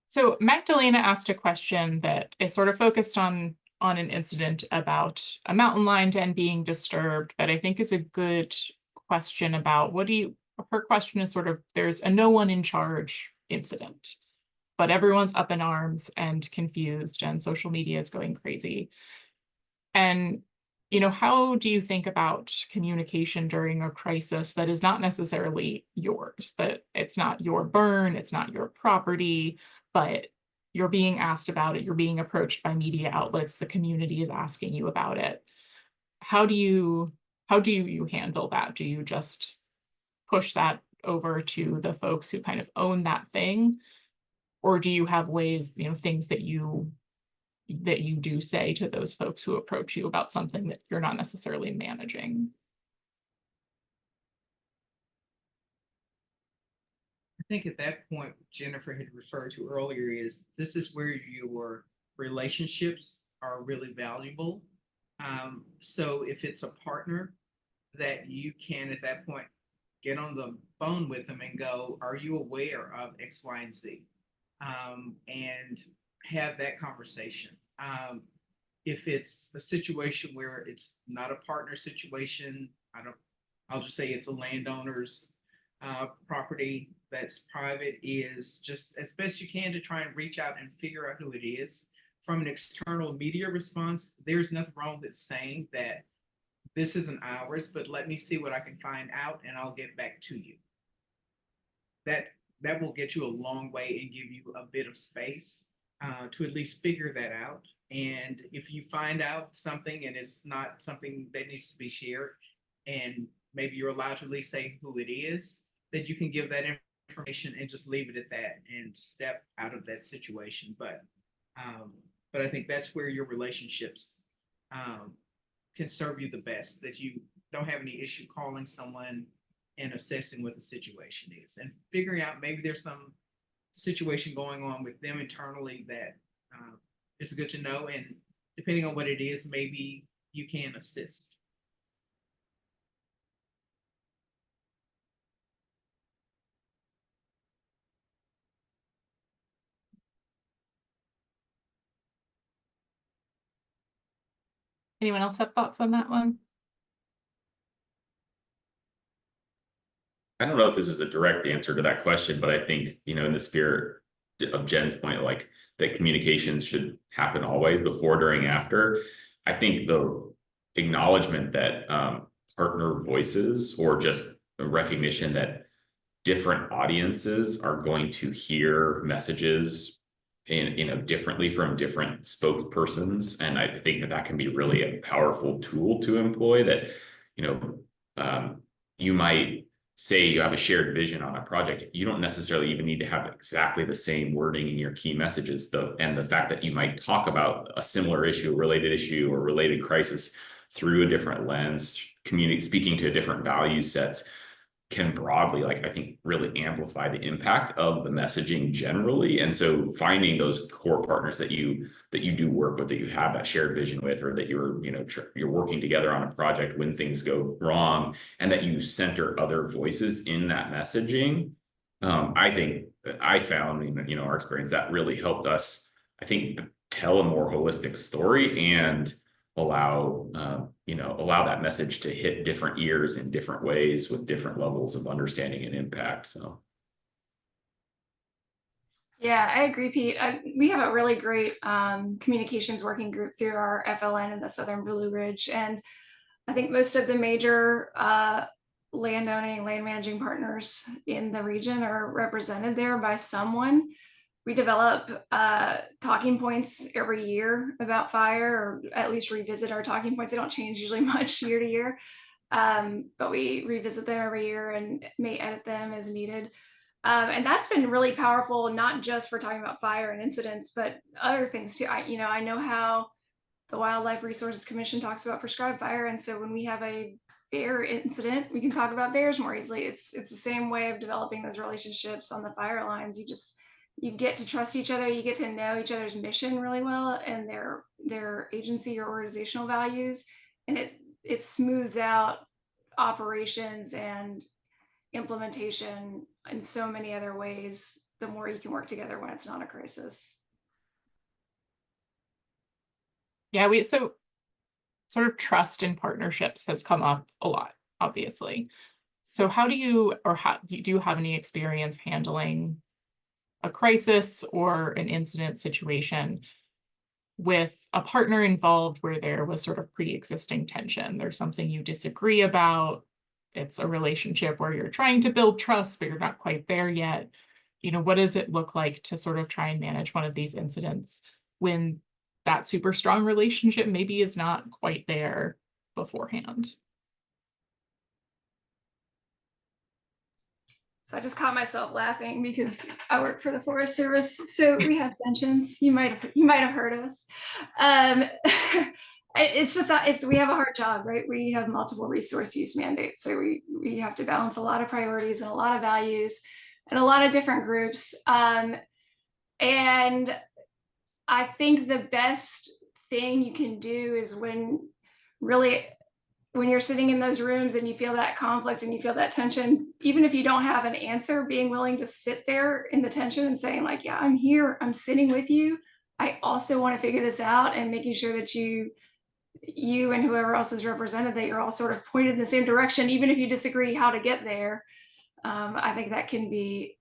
So Magdalena asked a question that is sort of focused on an incident about a mountain lion den being disturbed, but I think is a good question about her question is sort of, there's a no one in charge incident, but everyone's up in arms and confused and social media is going crazy. And, how do you think about communication during a crisis that is not necessarily yours, that it's not your burn, it's not your property, but you're being asked about it, you're being approached by media outlets, the community is asking you about it. How do you handle that? Do you just push that over to the folks who kind of own that thing? Or do you have ways, things that you do say to those folks who approach you about something that you're not necessarily managing? I think at that point, Jenifer had referred to earlier, is this is where your relationships are really valuable. So if it's a partner that you can at that point get on the phone with them and go, are you aware of X, Y, and Z? And have that conversation. If it's a situation where it's not a partner situation, I'll just say it's a landowner's property that's private, is just as best you can to try and reach out and figure out who it is. From an external media response, there's nothing wrong with saying that this isn't ours, but let me see what I can find out and I'll get back to you. That will get you a long way and give you a bit of space to at least figure that out. And if you find out something and it's not something that needs to be shared, and maybe you're allowed to at least say who it is, that you can give that information and just leave it at that and step out of that situation. But I think that's where your relationships can serve you the best, that you don't have any issue calling someone and assessing what the situation is and figuring out maybe there's some situation going on with them internally that is good to know, and depending on what it is, maybe you can assist. Anyone else have thoughts on that one? I don't know if this is a direct answer to that question, but I think, in the spirit of Jen's point, like that communications should happen always, before, during, after. I think the acknowledgement that partner voices, or just a recognition that different audiences are going to hear messages differently from different spokespersons, and I think that can be really a powerful tool to employ. That you might say you have a shared vision on a project, you don't necessarily even need to have exactly the same wording in your key messages, and the fact that you might talk about a similar issue, related issue, or related crisis through a different lens, speaking to different value sets, can broadly, I think, really amplify the impact of the messaging generally. And so finding those core partners that you do work with, that you have that shared vision with, or that you're working together on a project when things go wrong, and that you center other voices in that messaging. I think I found in our experience that really helped us, I think, tell a more holistic story and allow that message to hit different ears in different ways with different levels of understanding and impact. So yeah, I agree, Pete. We have a really great communications working group through our FLN in the Southern Blue Ridge, and I think most of the major land managing partners in the region are represented there by someone. we develop talking points every year about fire, or at least revisit our talking points. They don't change usually much year to year, but we revisit them every year and may edit them as needed. And that's been really powerful, not just for talking about fire and incidents, but other things too. I know how the Wildlife Resources Commission talks about prescribed fire, and so when we have a bear incident, we can talk about bears more easily. It's the same way of developing those relationships on the fire lines. You get to trust each other, you get to know each other's mission really well and their agency or organizational values, and it smooths out operations and implementation in so many other ways the more you can work together when it's not a crisis. Yeah, so sort of trust in partnerships has come up a lot, obviously. So how do you have any experience handling a crisis or an incident situation with a partner involved where there was sort of pre-existing tension? There's something you disagree about. It's a relationship where you're trying to build trust, but you're not quite there yet. What does it look like to sort of try and manage one of these incidents when that super strong relationship maybe is not quite there beforehand? So I just caught myself laughing because I work for the Forest Service, so we have tensions. You might have heard us. We have a hard job, right? We have multiple resource use mandates, so we have to balance a lot of priorities and a lot of values and a lot of different groups. And I think the best thing you can do is when you're sitting in those rooms and you feel that conflict and you feel that tension, even if you don't have an answer, being willing to sit there in the tension and saying like, yeah, I'm here, I'm sitting with you. I also want to figure this out, and making sure that you and whoever else is represented, that you're all sort of pointed in the same direction, even if you disagree how to get there. I think that can be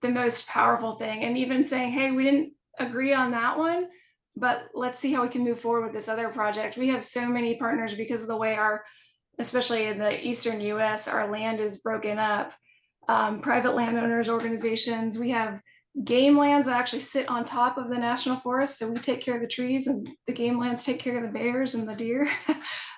the most powerful thing. And even saying, hey, we didn't agree on that one, but let's see how we can move forward with this other project. We have so many partners because of the way especially in the Eastern US, our land is broken up. Private landowners, organizations, we have game lands that actually sit on top of the national forest. So we take care of the trees and the game lands take care of the bears and the deer.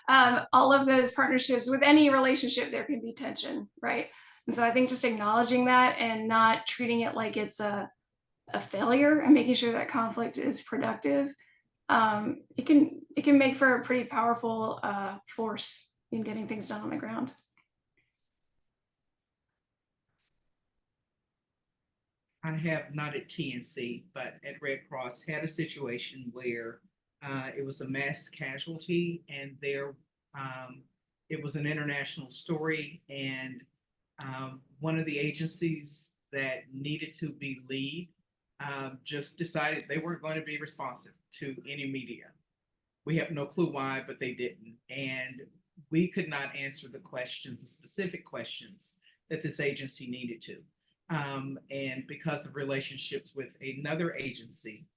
All of those partnerships, with any relationship, there can be tension, right? And so I think just acknowledging that and not treating it like it's a failure, and making sure that conflict is productive, it can make for a pretty powerful force in getting things done on the ground. I have not at TNC, but at Red Cross had a situation where it was a mass casualty, and it was an international story, and one of the agencies that needed to be lead just decided they weren't going to be responsive to any media. We have no clue why, but they didn't. And we could not answer the specific questions that this agency needed to. And because of relationships with another agency,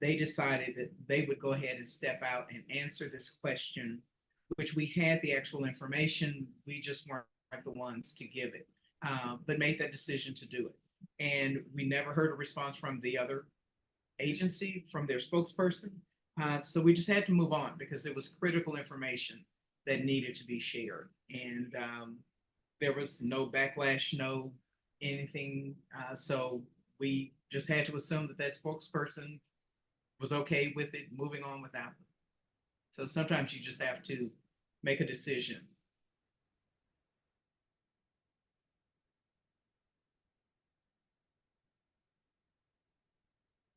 they decided that they would go ahead and step out and answer this question, which we had the actual information. We just weren't the ones to give it, but made that decision to do it. And we never heard a response from the other agency, from their spokesperson. So we just had to move on because it was critical information that needed to be shared. And there was no backlash, no anything. So we just had to assume that spokesperson was okay with it, moving on without them. So sometimes you just have to make a decision.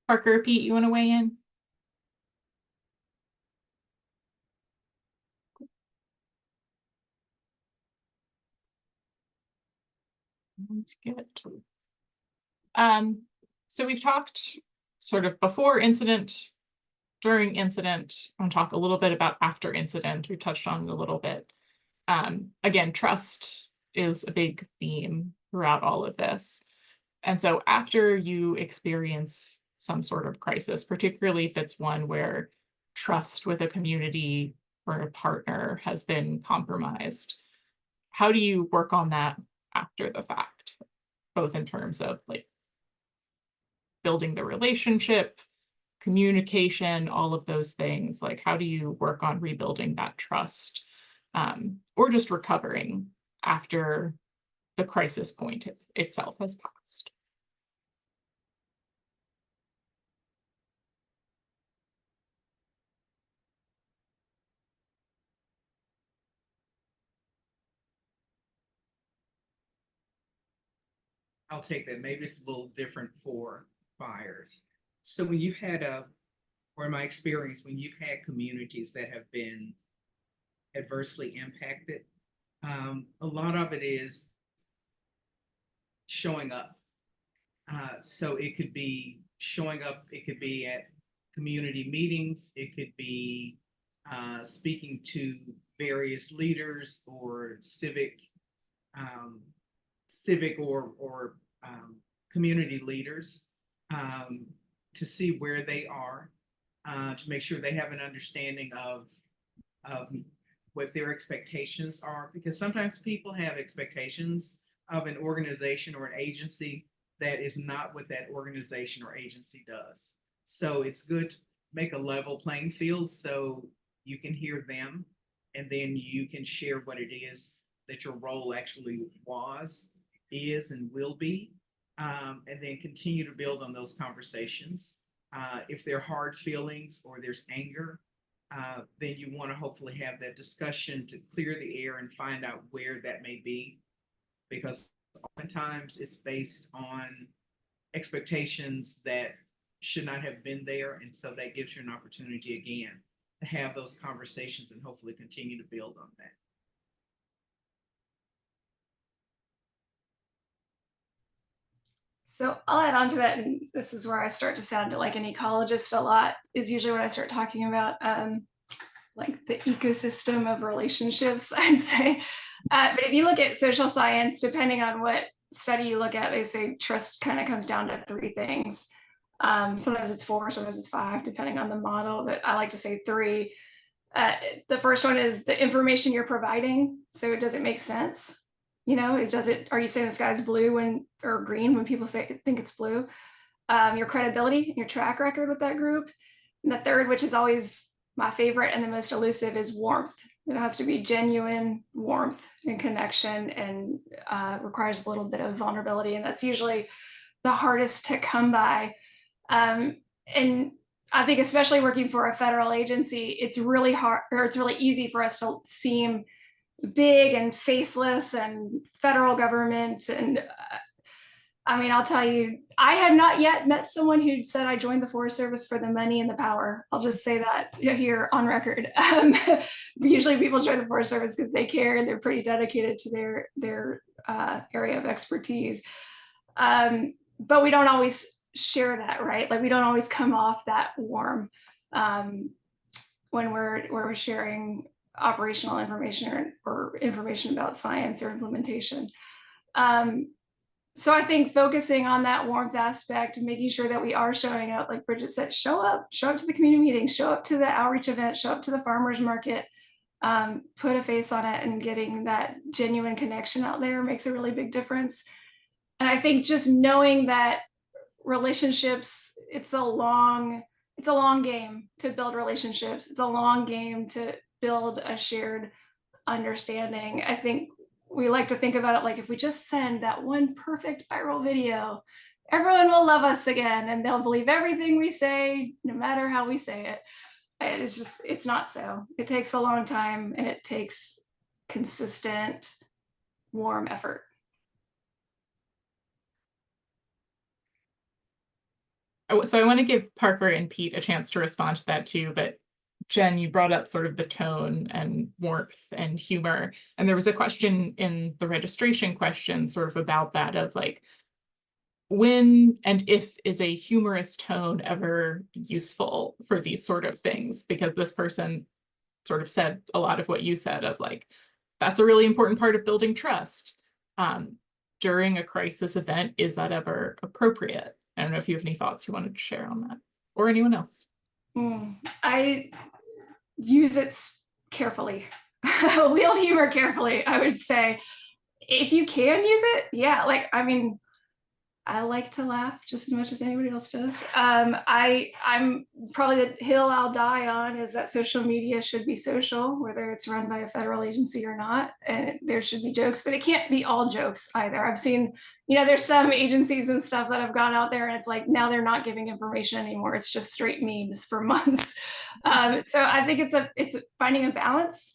Parker, Pete, you want to weigh in? That's good. So we've talked sort of before incident, during incident. I'm going to talk a little bit about after incident. We touched on it a little bit. Again, trust is a big theme throughout all of this. And so after you experience some sort of crisis, particularly if it's one where trust with a community or a partner has been compromised, how do you work on that after the fact, both in terms of like building the relationship, communication, all of those things. Like, how do you work on rebuilding that trust, or just recovering after the crisis point itself has passed? I'll take that. Maybe it's a little different for fires. So when you've had or in my experience, when you've had communities that have been adversely impacted, a lot of it is showing up. So it could be showing up, it could be at community meetings, it could be speaking to various leaders or civic or community leaders to see where they are, to make sure they have an understanding of what their expectations are, because sometimes people have expectations of an organization or an agency that is not what that organization or agency does. So it's good to make a level playing field so you can hear them, and then you can share what it is that your role actually was, is, and will be, and then continue to build on those conversations. If there are hard feelings or there's anger, then you want to hopefully have that discussion to clear the air and find out where that may be, because oftentimes it's based on expectations that should not have been there, and so that gives you an opportunity again to have those conversations and hopefully continue to build on that. So I'll add on to that, and this is where I start to sound like an ecologist a lot, is usually when I start talking about like the ecosystem of relationships, I'd say. But if you look at social science, depending on what study you look at, they say trust kind of comes down to 3 things. Sometimes it's 4, sometimes it's 5, depending on the model, but I like to say 3. The first one is the information you're providing. So does it make sense? You know, are you saying the sky's blue or green when people think it's blue? Your credibility, your track record with that group. And the third, which is always my favorite and the most elusive, is warmth. It has to be genuine warmth and connection, and requires a little bit of vulnerability. And that's usually the hardest to come by. And I think especially working for a federal agency, it's really hard, or it's really easy for us to seem big and faceless and federal government. And I mean, I'll tell you, I have not yet met someone who said I joined the Forest Service for the money and the power. I'll just say that here on record. Usually people join the Forest Service because they care and they're pretty dedicated to their area of expertise. But we don't always share that, right? Like, we don't always come off that warm when we're sharing operational information or information about science or implementation. So I think focusing on that warmth aspect, making sure that we are showing up, like Brigette said, show up to the community meeting, show up to the outreach event, show up to the farmers market, put a face on it, and getting that genuine connection out there makes a really big difference. And I think just knowing that relationships, it's a long game to build relationships. It's a long game to build a shared understanding. I think we like to think about it like, if we just send that one perfect viral video, everyone will love us again and they'll believe everything we say, no matter how we say it. It's not so. It takes a long time, and it takes consistent, warm effort. So I want to give Parker and Pete a chance to respond to that too, but Jen, you brought up sort of the tone and warmth and humor. And there was a question in the registration question sort of about that, of like, when and if is a humorous tone ever useful for these sort of things? Because this person sort of said a lot of what you said, of like, that's a really important part of building trust. During a crisis event, is that ever appropriate? I don't know if you have any thoughts you wanted to share on that, or anyone else. I use it carefully. Wield humor carefully, I would say. If you can use it, yeah. Like, I mean, I like to laugh just as much as anybody else does. I'm probably the hill I'll die on is that social media should be social, whether it's run by a federal agency or not. And there should be jokes, but it can't be all jokes either. I've seen, there's some agencies and stuff that have gone out there and it's like now they're not giving information anymore. It's just straight memes for months. So I think it's finding a balance.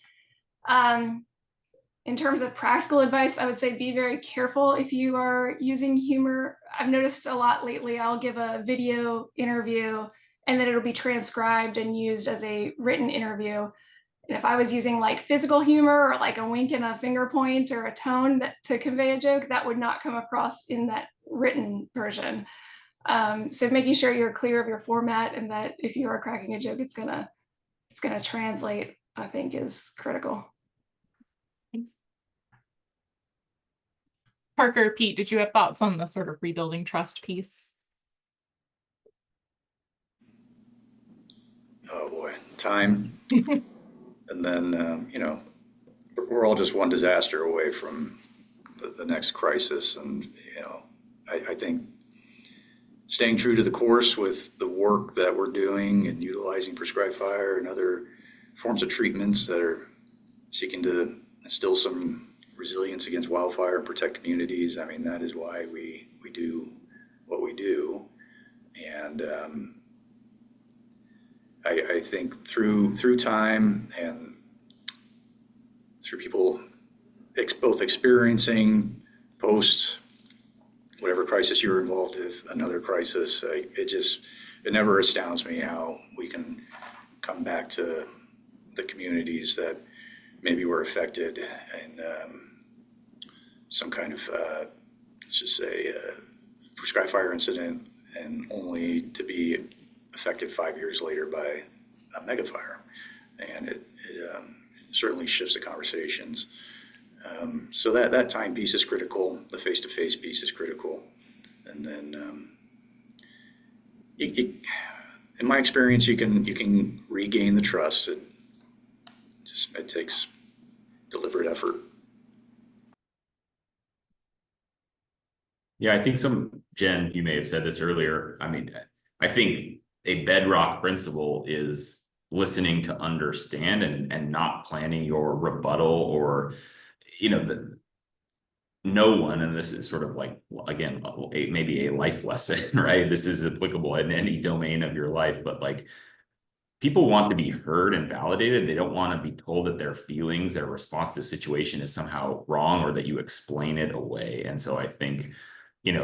In terms of practical advice, I would say be very careful if you are using humor. I've noticed a lot lately, I'll give a video interview and then it'll be transcribed and used as a written interview. And if I was using like physical humor or like a wink and a finger point or a tone to convey a joke, that would not come across in that written version. So making sure you're clear of your format and that if you are cracking a joke, it's gonna translate, I think is critical. Thanks. Parker, Pete, did you have thoughts on the sort of rebuilding trust piece? Oh boy, time. And then, we're all just one disaster away from the next crisis. And, I think staying true to the course with the work that we're doing and utilizing prescribed fire and other forms of treatments that are seeking to instill some resilience against wildfire and protect communities. I mean, that is why we do what we do. And I think through time and through people both experiencing post whatever crisis you were involved with, another crisis, it never astounds me how we can come back to the communities that maybe were affected in some kind of, let's just say, prescribed fire incident, and only to be affected 5 years later by a mega fire. And it certainly shifts the conversations. So that time piece is critical. The face-to-face piece is critical. And then in my experience, you can regain the trust. It takes deliberate effort. Yeah, I think Jen, you may have said this earlier. I mean, I think a bedrock principle is listening to understand and not planning your rebuttal or, no one, and this is sort of like, again, maybe a life lesson, right? This is applicable in any domain of your life, but like, people want to be heard and validated. They don't want to be told that their feelings, their response to a situation is somehow wrong or that you explain it away. And so I think,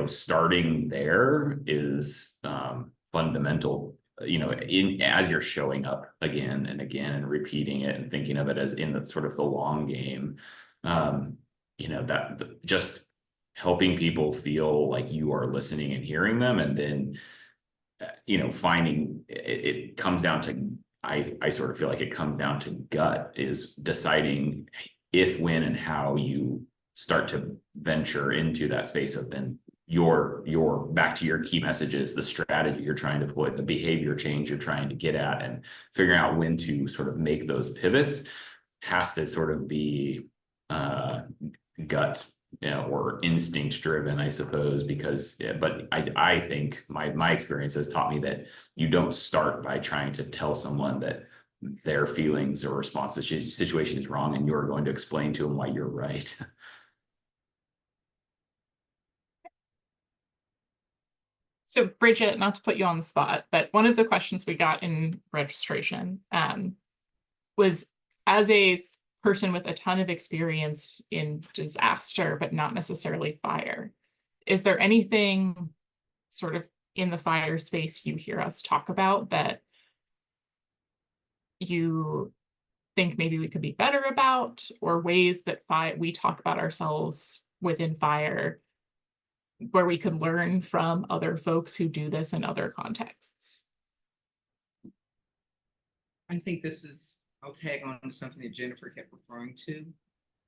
starting there is fundamental, as you're showing up again and again and repeating it and thinking of it as in the sort of the long game, just helping people feel like you are listening and hearing them. And then finding it comes down to, I sort of feel like it comes down to gut, is deciding if, when, and how you start to venture into that space of then your back to your key messages, the strategy you're trying to put, the behavior change you're trying to get at, and figuring out when to sort of make those pivots has to sort of be gut, or instinct driven, I suppose, but I think my experience has taught me that you don't start by trying to tell someone that their feelings or response to the situation is wrong and you're going to explain to them why you're right. So Bridget, not to put you on the spot, but one of the questions we got in registration was, as a person with a ton of experience in disaster, but not necessarily fire, is there anything sort of in the fire space you hear us talk about that you think maybe we could be better about, or ways that we talk about ourselves within fire where we could learn from other folks who do this in other contexts? I think I'll tag on to something that Jenifer kept referring to.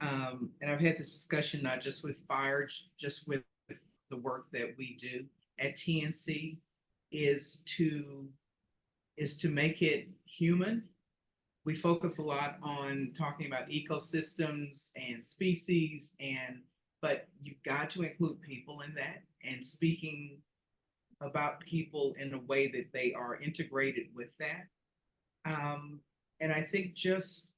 And I've had this discussion, not just with fire, just with the work that we do at TNC, is to make it human. We focus a lot on talking about ecosystems and species and but you've got to include people in that, and speaking about people in a way that they are integrated with that. And I think just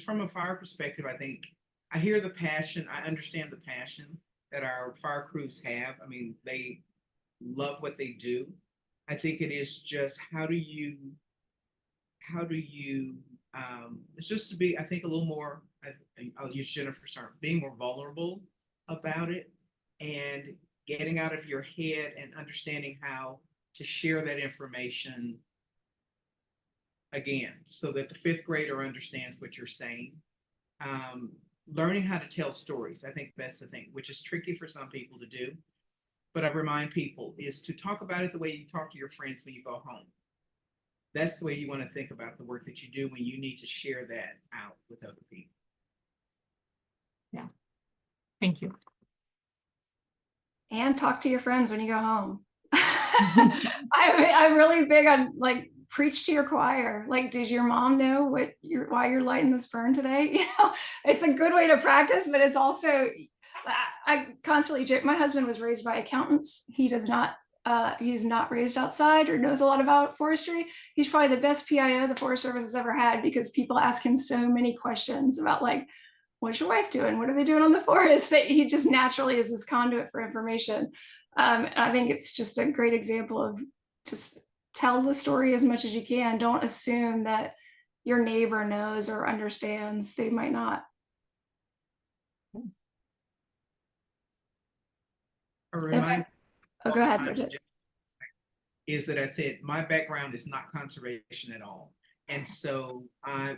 from a fire perspective, I think I hear the passion. I understand the passion that our fire crews have. I mean, they love what they do. I think it is just how do you it's just to be, I think, a little more, I'll use Jenifer's term, being more vulnerable about it and getting out of your head and understanding how to share that information again, so that the fifth grader understands what you're saying. Learning how to tell stories. I think that's the thing, which is tricky for some people to do. But I remind people is to talk about it the way you talk to your friends when you go home. That's the way you want to think about the work that you do when you need to share that out with other people. Yeah. Thank you. And talk to your friends when you go home. I'm really big on like preach to your choir. Like, does your mom know why you're lighting this burn today? You know, it's a good way to practice, but it's also, I constantly joke. My husband was raised by accountants. He's not raised outside or knows a lot about forestry. He's probably the best PIO the Forest Service has ever had, because people ask him so many questions about like, what's your wife doing? What are they doing on the forest? That he just naturally is this conduit for information. And I think it's just a great example of just tell the story as much as you can. Don't assume that your neighbor knows or understands. They might not. A reminder. Oh, go ahead, Bridget. Is that I said my background is not conservation at all. And so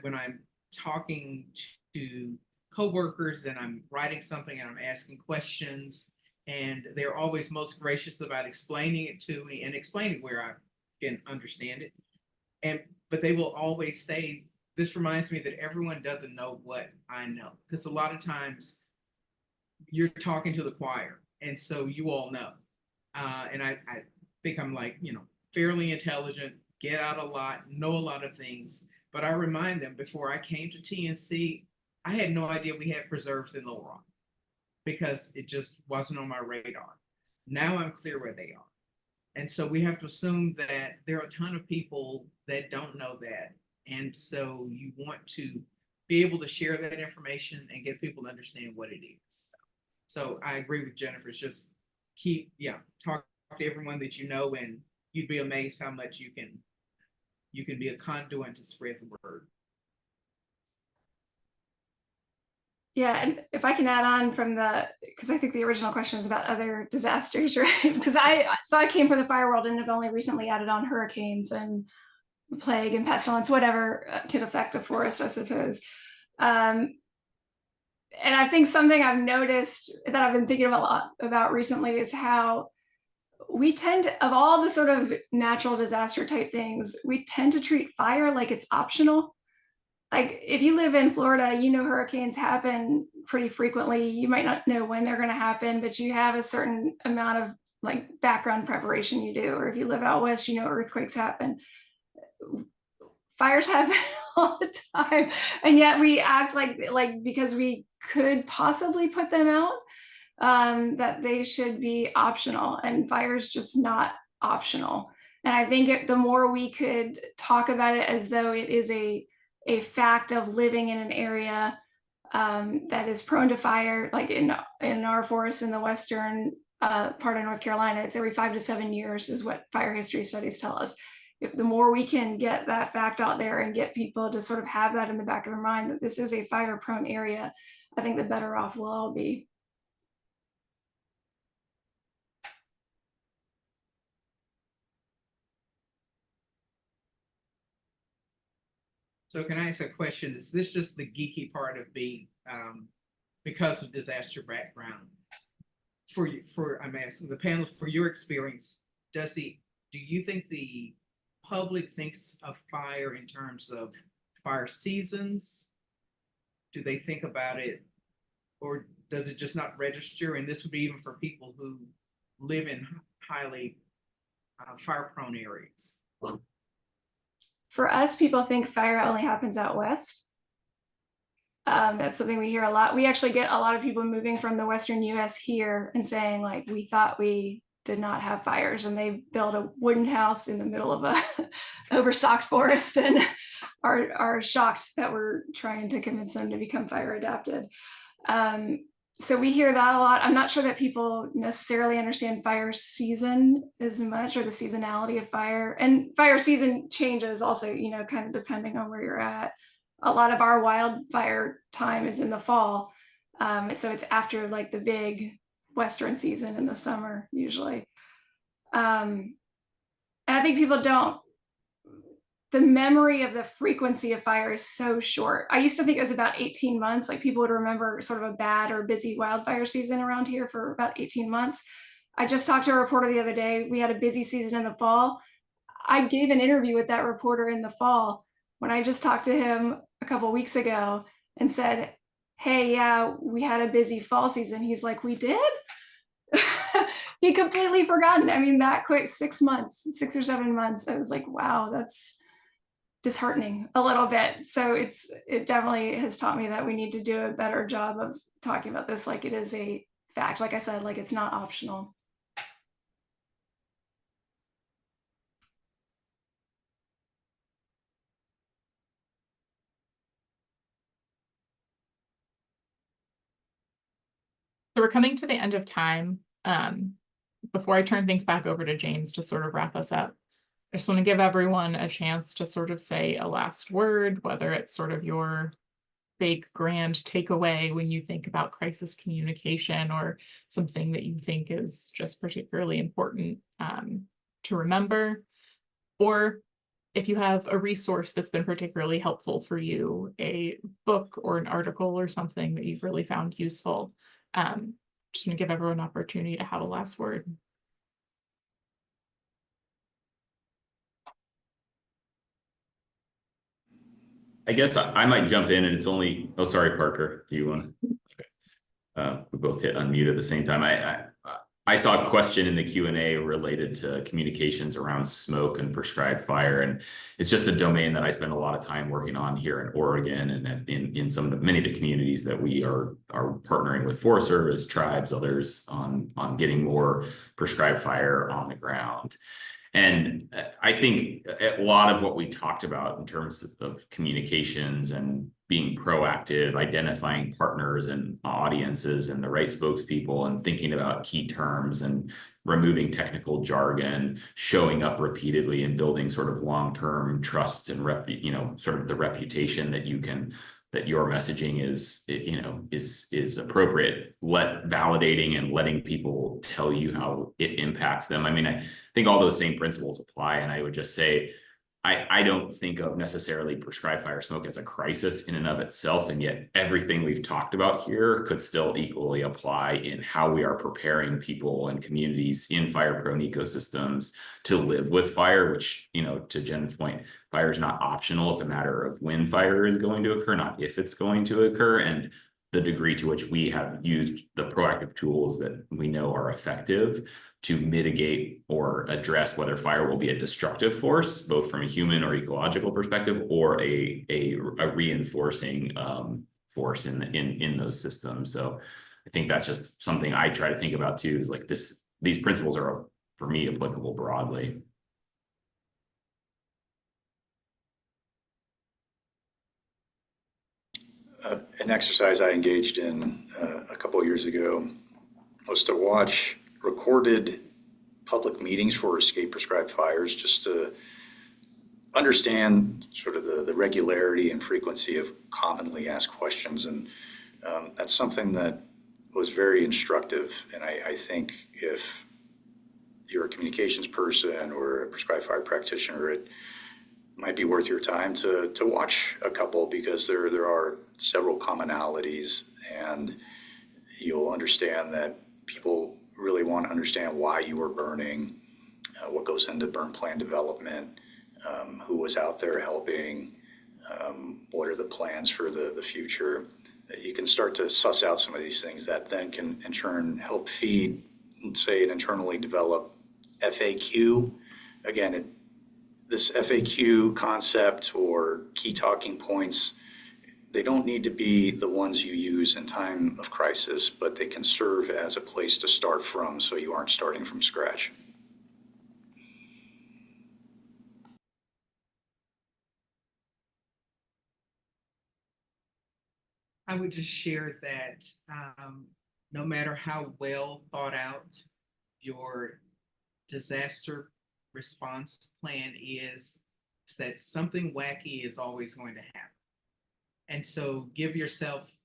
when I'm talking to coworkers and I'm writing something and I'm asking questions, and they're always most gracious about explaining it to me and explaining where I can understand it. But they will always say, this reminds me that everyone doesn't know what I know. Because a lot of times you're talking to the choir, and so you all know. And I think I'm like, fairly intelligent, get out a lot, know a lot of things. But I remind them, before I came to TNC, I had no idea we had preserves in Little Rock, because it just wasn't on my radar. Now I'm clear where they are. And so we have to assume that there are a ton of people that don't know that. And so you want to be able to share that information and get people to understand what it is. So I agree with Jenifer. It's just talk to everyone that you know, and you'd be amazed how much you can be a conduit to spread the word. Yeah, and if I can add on from because I think the original question was about other disasters, right? Because I came from the fire world and have only recently added on hurricanes and plague and pestilence, whatever could affect a forest, I suppose. And I think something I've noticed that I've been thinking a lot about recently is how we tend to, of all the sort of natural disaster type things, we tend to treat fire like it's optional. Like if you live in Florida, hurricanes happen pretty frequently. You might not know when they're going to happen, but you have a certain amount of like background preparation you do. Or if you live out west, earthquakes happen. Fires happen all the time. And yet we act like because we could possibly put them out, that they should be optional, and fire's just not optional. And I think the more we could talk about it as though it is a fact of living in an area that is prone to fire, like in our forests in the western part of North Carolina, it's every 5 to 7 years is what fire history studies tell us. If the more we can get that fact out there and get people to sort of have that in the back of their mind that this is a fire prone area, I think the better off we'll all be. So can I ask a question? Is this just the geeky part of being, because of disaster background? I'm asking the panel, for your experience, do you think the public thinks of fire in terms of fire seasons? Do they think about it, or does it just not register? And this would be even for people who live in highly fire-prone areas. For us, people think fire only happens out west. That's something we hear a lot. We actually get a lot of people moving from the Western US here and saying like, we thought we did not have fires, and they built a wooden house in the middle of a overstocked forest and are shocked that we're trying to convince them to become fire adapted. So we hear that a lot. I'm not sure that people necessarily understand fire season as much, or the seasonality of fire. And fire season changes also, you know, kind of depending on where you're at. A lot of our wildfire time is in the fall. So it's after like the big Western season in the summer, usually. And I think people don't, the memory of the frequency of fire is so short. I used to think it was about 18 months. Like people would remember sort of a bad or busy wildfire season around here for about 18 months. I just talked to a reporter the other day. We had a busy season in the fall. I gave an interview with that reporter in the fall when I just talked to him a couple of weeks ago and said, hey, yeah, we had a busy fall season. He's like, we did? He completely forgotten. I mean, that quick, 6 months, 6 or 7 months. I was like, wow, that's disheartening a little bit. So it definitely has taught me that we need to do a better job of talking about this like it is a fact. Like I said, like it's not optional. So we're coming to the end of time. Before I turn things back over to James to sort of wrap us up, I just want to give everyone a chance to sort of say a last word, whether it's sort of your big grand takeaway when you think about crisis communication, or something that you think is just particularly important to remember, or if you have a resource that's been particularly helpful for you, a book or an article or something that you've really found useful. Just want to give everyone an opportunity to have a last word. I guess I might jump in, and it's only, oh, sorry, Parker, do you want to? Okay. We both hit unmute at the same time. I saw a question in the Q&A related to communications around smoke and prescribed fire, and it's just a domain that I spend a lot of time working on here in Oregon, and in some of the many of the communities that we are partnering with Forest Service, tribes, others on getting more prescribed fire on the ground. And I think a lot of what we talked about in terms of communications and being proactive, identifying partners and audiences and the right spokespeople, and thinking about key terms and removing technical jargon, showing up repeatedly and building sort of long-term trust and sort of the reputation that you can, that your messaging is appropriate, validating and letting people tell you how it impacts them. I mean, I think all those same principles apply. And I would just say, I don't think of necessarily prescribed fire smoke as a crisis in and of itself. And yet everything we've talked about here could still equally apply in how we are preparing people and communities in fire-prone ecosystems to live with fire, which, to Jen's point, fire is not optional. It's a matter of when fire is going to occur, not if it's going to occur. And the degree to which we have used the proactive tools that we know are effective to mitigate or address whether fire will be a destructive force, both from a human or ecological perspective, or a reinforcing force in those systems. So I think that's just something I try to think about too, is like these principles are, for me, applicable broadly. An exercise I engaged in a couple of years ago was to watch recorded public meetings for escape prescribed fires, just to understand sort of the regularity and frequency of commonly asked questions. And that's something that was very instructive. And I think if you're a communications person or a prescribed fire practitioner, it might be worth your time to watch a couple, because there are several commonalities, and you'll understand that people really want to understand why you were burning, what goes into burn plan development, who was out there helping, what are the plans for the future. You can start to suss out some of these things that then can in turn help feed, let's say, an internally developed FAQ. Again, this FAQ concept or key talking points they don't need to be the ones you use in time of crisis, but they can serve as a place to start from so you aren't starting from scratch. I would just share that no matter how well thought out your disaster response plan is that something wacky is always going to happen. And so give yourself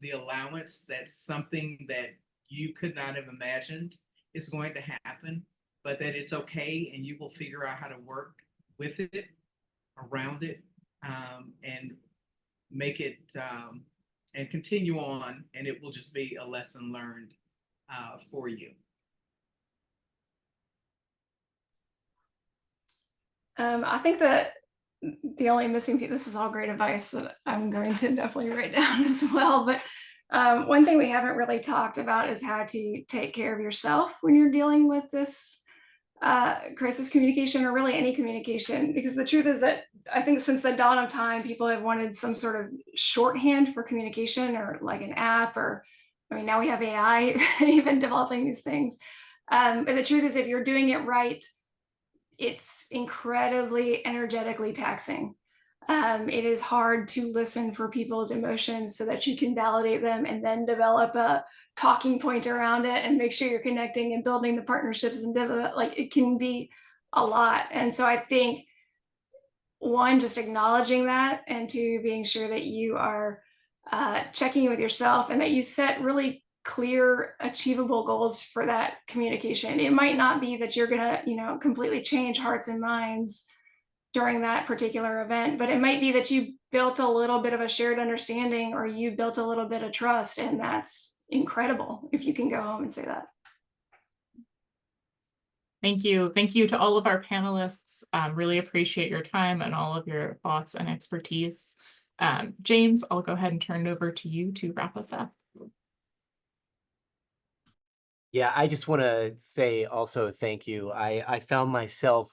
the allowance that something that you could not have imagined is going to happen, but that it's okay and you will figure out how to work with it, around it, and make it and continue on, and it will just be a lesson learned for you. I think that the only missing piece, this is all great advice that I'm going to definitely write down as well. But one thing we haven't really talked about is how to take care of yourself when you're dealing with this crisis communication, or really any communication, because the truth is that I think since the dawn of time, people have wanted some sort of shorthand for communication, or like an app, or I mean, now we have AI even developing these things. But the truth is, if you're doing it right, it's incredibly energetically taxing. It is hard to listen for people's emotions so that you can validate them and then develop a talking point around it and make sure you're connecting and building the partnerships and like it can be a lot. And so I think one, just acknowledging that, and two, being sure that you are checking with yourself and that you set really clear, achievable goals for that communication. It might not be that you're gonna, completely change hearts and minds during that particular event, but it might be that you built a little bit of a shared understanding, or you built a little bit of trust, and that's incredible if you can go home and say that. Thank you. Thank you to all of our panelists. Really appreciate your time and all of your thoughts and expertise. James, I'll go ahead and turn it over to you to wrap us up. Yeah, I just want to say also thank you. I found myself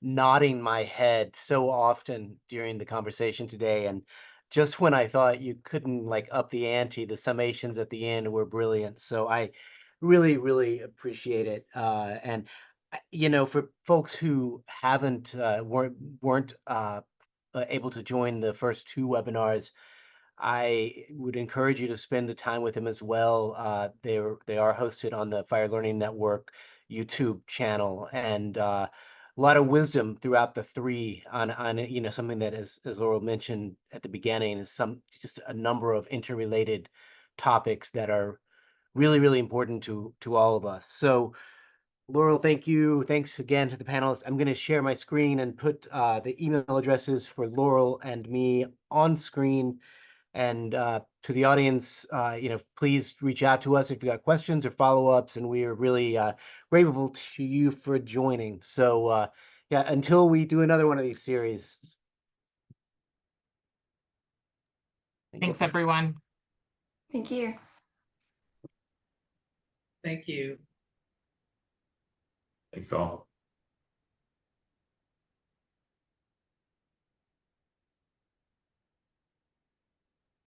nodding my head so often during the conversation today, and just when I thought you couldn't like up the ante, the summations at the end were brilliant. So I really, really appreciate it. And for folks who haven't weren't able to join the first two webinars, I would encourage you to spend the time with them as well. They are hosted on the Fire Learning Network YouTube channel, and a lot of wisdom throughout the three on something that, as Laurel mentioned at the beginning, is just a number of interrelated topics that are really, really important to all of us. So Laurel, thank you. Thanks again to the panelists. I'm going to share my screen and put the email addresses for Laurel and me on screen. And to the audience, please reach out to us if you got questions or follow-ups, and we are really grateful to you for joining. So yeah, until we do another one of these series. Thanks, everyone. Thank you. Thank you. Thanks all.